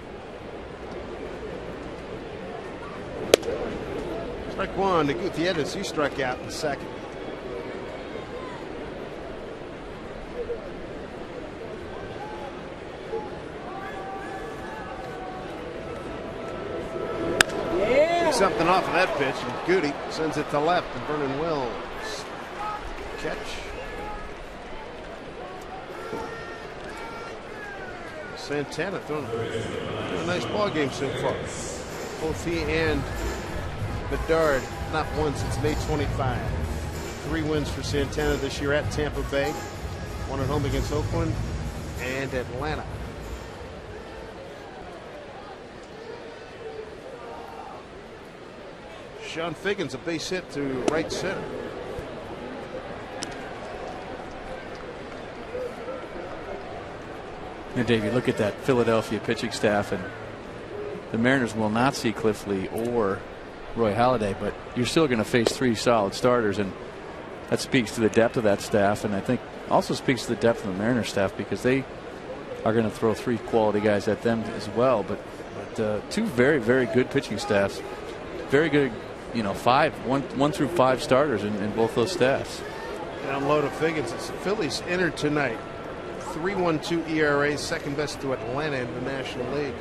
Strike 1 to Gutierrez. He struck out in the second. Pick something off of that pitch, and Goody sends it to left, and Vernon Wells catch. Santana throwing a nice ball game so far. Both he and Bedard not won since May 25. 3 wins for Santana this year at Tampa Bay. 1 at home against Oakland and Atlanta. Sean Figgins, a base hit to right center. And Dave, you look at that Philadelphia pitching staff, and the Mariners will not see Cliff Lee or Roy Halladay, but you're still going to face 3 solid starters, and that speaks to the depth of that staff, and I think also speaks to the depth of the Mariners staff, because they are going to throw 3 quality guys at them as well. But 2 very, very good pitching staffs, very good, 1 through 5 starters in both those staffs. Down low to Figgins. As the Phillies entered tonight, 3.12 ERA, second best to Atlanta in the National League.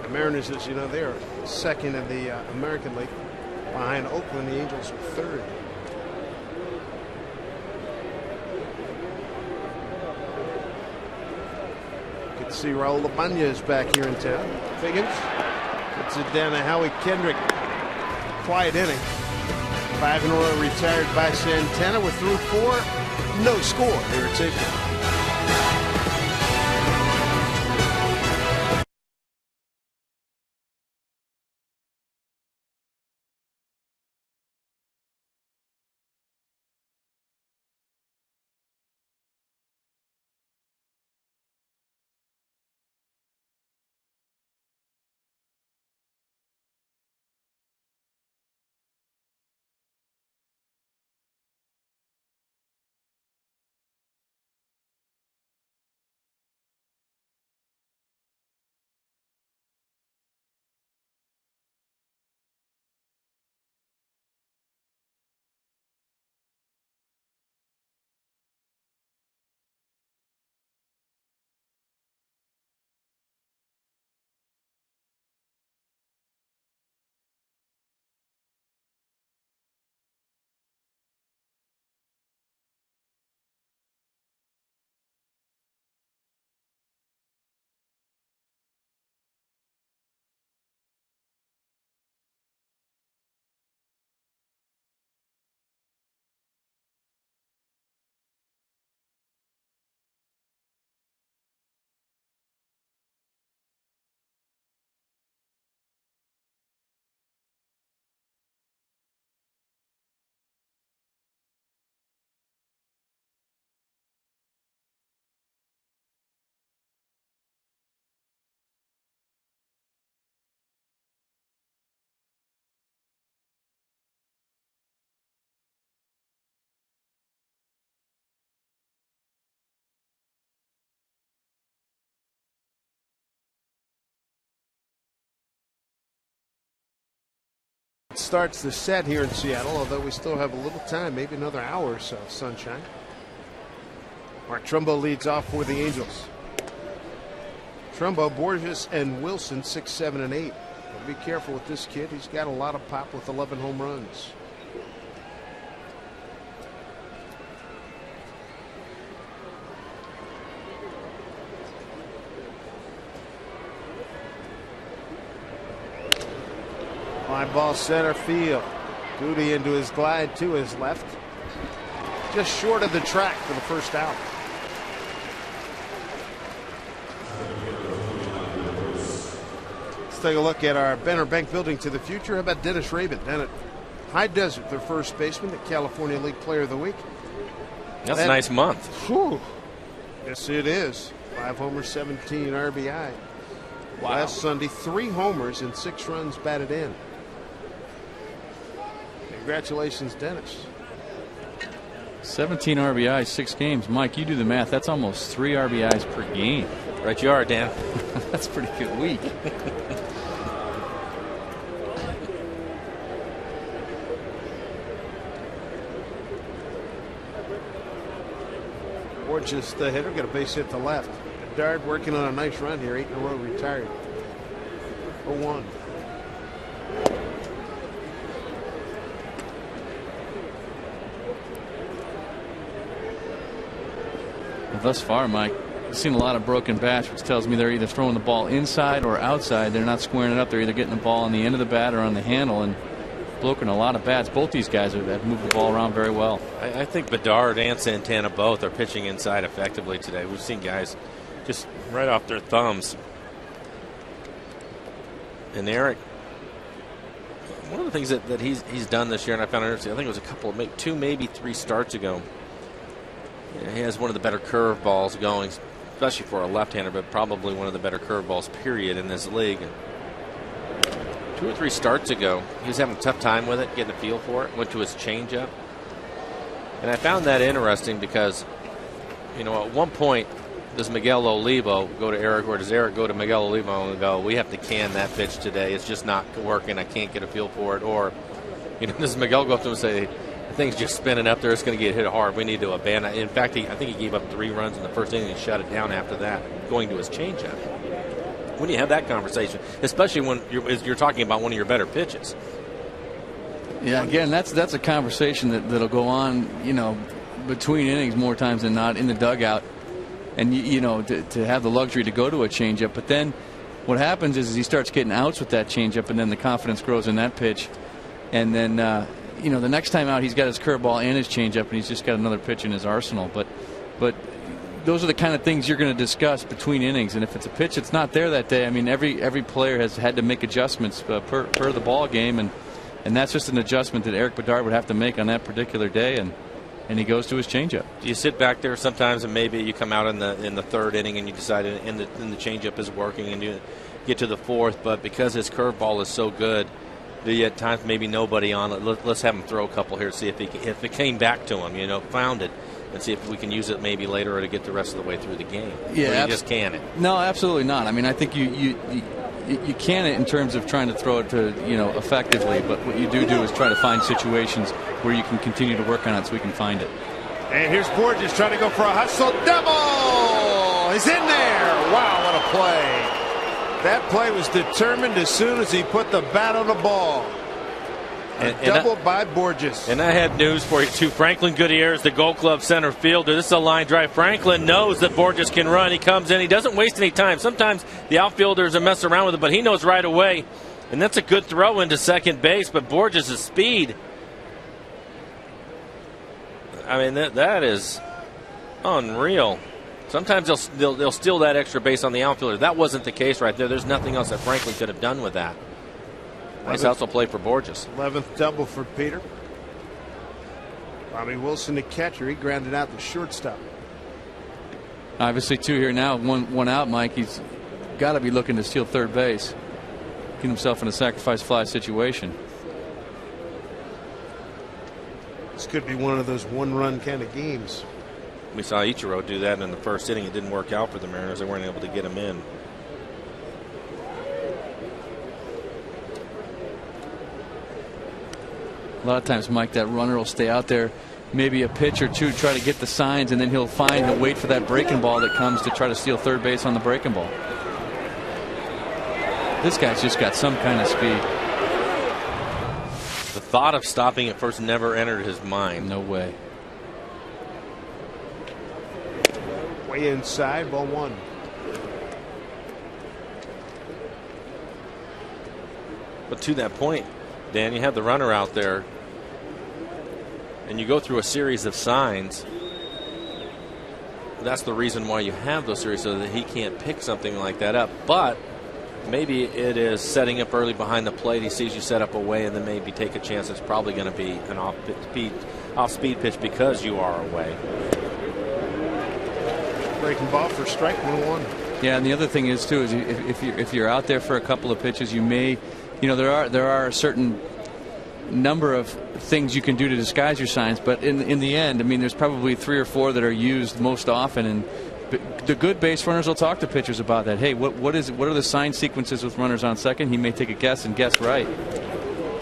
The Mariners, as you know, they are second in the American League. Behind Oakland, the Angels are third. You can see Raul Ibanez back here in town. Figgins puts it down to Howie Kendrick. Quiet inning. 5 in a row retired by Santana. We're through 4. No score here at Safeco. starts the set here in Seattle, although we still have a little time, maybe another hour or so of sunshine. Mark Trumbo leads off for the Angels. Trumbo, Borges, and Wilson 6, 7, and 8. But be careful with this kid. He's got a lot of pop with 11 home runs. Fly ball center field. Goody into his glide to his left. Just short of the track for the first out. Let's take a look at our Benner Bank Building to the Future. How about Dennis Rabin down at High Desert, their first baseman, the California League Player of the Week. That's a nice month. Whew. Yes, it is. 5 homers, 17 RBI. Wow. Last Sunday, 3 homers and 6 runs batted in. Congratulations, Dennis. 17 RBIs, 6 games. Mike, you do the math. That's almost 3 RBIs per game. Right you are, Dan. That's a pretty good week. Borges, the hitter, got a base hit to left. Bedard working on a nice run here. 8 in a row retired. 0-1. Thus far, Mike, I've seen a lot of broken bats, which tells me they're either throwing the ball inside or outside. They're not squaring it up. They're either getting the ball on the end of the bat or on the handle, and broken a lot of bats. Both these guys have moved the ball around very well. I think Bedard and Santana both are pitching inside effectively today. We've seen guys just right off their thumbs. And Eric, one of the things that he's done this year, and I found interesting, I think it was a couple of 2, maybe 3 starts ago. Yeah, he has one of the better curveballs going, especially for a left-hander, but probably one of the better curveballs, period, in this league. 2 or 3 starts ago, he was having a tough time with it, getting a feel for it, went to his changeup. And I found that interesting because, you know, at one point, does Miguel Olivo go to Eric, or does Eric go to Miguel Olivo and go, we have to can that pitch today, it's just not working, I can't get a feel for it? Or, you know, does Miguel go up to him and say, the thing's just spinning up there, it's going to get hit hard, we need to abandon it? In fact, I think he gave up 3 runs in the first inning and shut it down after that, going to his changeup. When you have that conversation, especially when you're talking about one of your better pitches. Yeah, again, that's a conversation that'll go on, you know, between innings more times than not in the dugout. And, you know, to have the luxury to go to a changeup. But then what happens is he starts getting outs with that changeup, and then the confidence grows in that pitch. And then, you know, the next time out, he's got his curveball and his changeup, and he's just got another pitch in his arsenal. But those are the kind of things you're going to discuss between innings. And if it's a pitch that's not there that day, I mean, every player has had to make adjustments per the ball game, and that's just an adjustment that Eric Bedard would have to make on that particular day. And he goes to his changeup. Do you sit back there sometimes and maybe you come out in the 3rd inning and you decide in the changeup is working and you get to the 4th, but because his curveball is so good, at times maybe nobody on it. Let's have him throw a couple here, see if it came back to him, you know, found it, and see if we can use it maybe later or to get the rest of the way through the game. Yeah, you just can it. No, absolutely not. I mean, I think you can it in terms of trying to throw it to, you know, effectively, but what you do is try to find situations where you can continue to work on it so we can find it. And here's Borges trying to go for a hustle double. He's in there. Wow, what a play. That play was determined as soon as he put the bat on the ball. Double by Borges. And I had news for you, too. Franklin Gutierrez, the Gold Glove center fielder. This is a line drive. Franklin knows that Borges can run. He comes in. He doesn't waste any time. Sometimes the outfielders are messing around with it, but he knows right away. And that's a good throw into second base. But Borges' speed, I mean, that is unreal. Sometimes they'll steal that extra base on the outfielder. That wasn't the case right there. There's nothing else that Franklin could have done with that. Nice hustle play for Borges. 11th double for Peter. Bobby Wilson, the catcher, he grounded out the shortstop. Obviously, 2 here now, one out, Mike. He's got to be looking to steal third base, get himself in a sacrifice fly situation. This could be one of those one-run kind of games. We saw Ichiro do that in the first inning. It didn't work out for the Mariners. They weren't able to get him in. A lot of times, Mike, that runner will stay out there maybe a pitch or two, try to get the signs, and then he'll wait for that breaking ball that comes to try to steal third base on the breaking ball. This guy's just got some kind of speed. The thought of stopping at first never entered his mind. No way. Way inside, ball one. But to that point, Dan, you have the runner out there, and you go through a series of signs. That's the reason why you have those series, so that he can't pick something like that up. But maybe it is setting up early behind the plate. He sees you set up away, and then maybe take a chance. It's probably going to be an off-speed pitch because you are away. Breaking ball for strike 1-1. Yeah, and the other thing is too is if you're out there for a couple of pitches, you may, there are a certain number of things you can do to disguise your signs, but in the end, I mean, there's probably 3 or 4 that are used most often, and the good base runners will talk to pitchers about that. Hey, what are the sign sequences with runners on second? He may take a guess and guess right.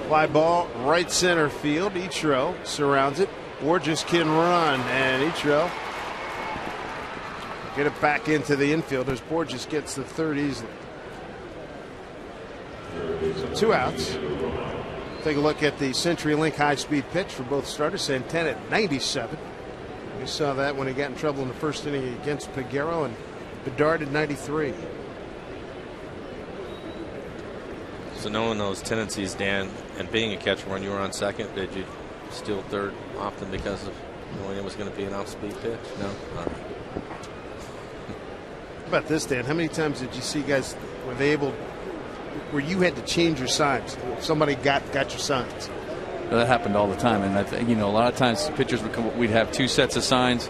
Fly ball right center field. Ichiro surrounds it. Borges can run, and Ichiro get it back into the infield as Borges gets the third easily. So 2 outs. Take a look at the CenturyLink high-speed pitch for both starters. Santana at 97. We saw that when he got in trouble in the first inning against Peguero, and Bedard at 93. So knowing those tendencies, Dan, and being a catcher when you were on second, did you steal third often because of knowing it was going to be an off-speed pitch? No? All right. How about this, Dan? How many times did you see guys where you had to change your signs? Somebody got your signs. Well, that happened all the time, and I think, a lot of times pitchers we'd have 2 sets of signs,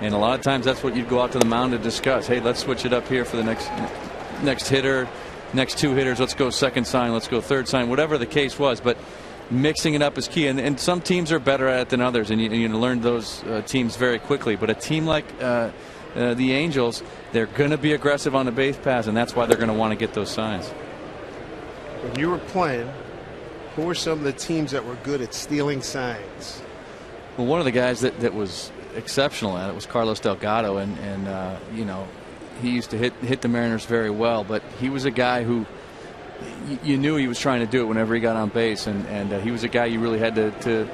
and a lot of times that's what you'd go out to the mound to discuss. Hey, let's switch it up here for the next hitter, next 2 hitters. Let's go second sign. Let's go third sign. Whatever the case was, but mixing it up is key. And some teams are better at it than others, and you learn those teams very quickly. But a team like the Angels, they're going to be aggressive on the base paths, and that's why they're going to want to get those signs. When you were playing, who were some of the teams that were good at stealing signs? Well, one of the guys that was exceptional at it was Carlos Delgado, and he used to hit the Mariners very well, but he was a guy who you knew he was trying to do it whenever he got on base, and he was a guy you really had to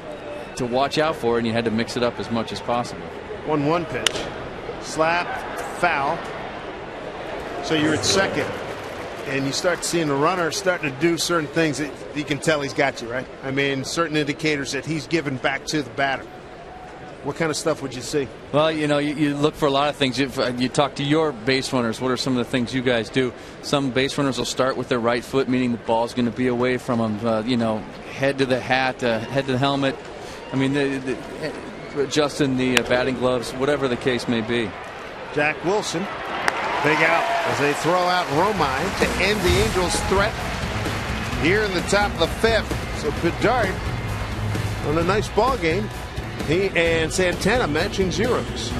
watch out for, and you had to mix it up as much as possible. 1-1 pitch. Slap, foul. So you're at second, and you start seeing the runner starting to do certain things that you can tell he's got you, right? I mean, certain indicators that he's giving back to the batter. What kind of stuff would you see? Well, you look for a lot of things. You talk to your base runners. What are some of the things you guys do? Some base runners will start with their right foot, meaning the ball's going to be away from them. Head to the hat, head to the helmet. I mean, adjusting the batting gloves, whatever the case may be. Jack Wilson, big out as they throw out Romine to end the Angels' threat here in the top of the 5th. So Bedard on a nice ball game. He and Santana matching zeros.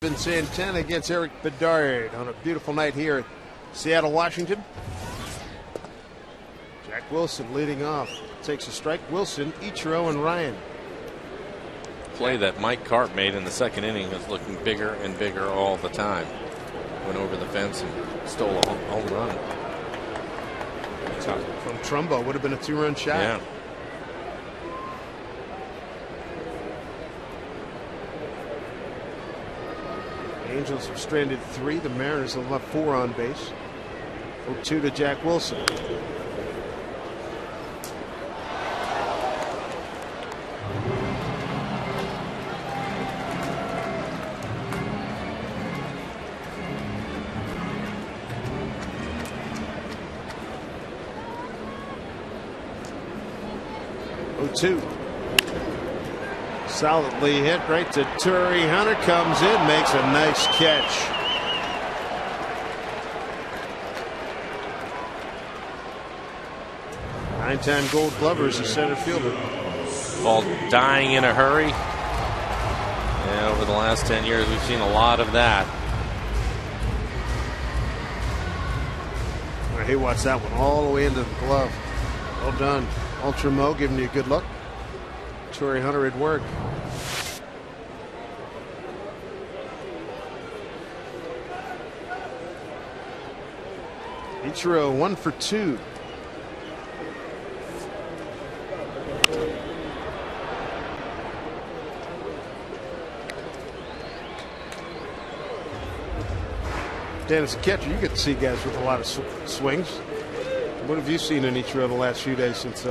Santana against Eric Bedard on a beautiful night here at Seattle, Washington. Jack Wilson leading off. Takes a strike. Wilson, Ichiro, and Ryan. Play that Mike Carp made in the second inning is looking bigger and bigger all the time. Went over the fence and stole a home run. From Trumbo, would have been a 2-run shot. Yeah. Angels have stranded 3. The Mariners have left 4 on base. 0-2 to Jack Wilson. Solidly hit right to Torii Hunter. Comes in, makes a nice catch. Nine-time Gold Glover is a center fielder. Ball dying in a hurry. Yeah, over the last 10 years, we've seen a lot of that. He watched that one all the way into the glove. Well done. Ultra Mo giving you a good look. Torii Hunter at work. Ichiro 1 for 2. Dan, as a catcher, you get to see guys with a lot of swings. What have you seen in Ichiro the last few days since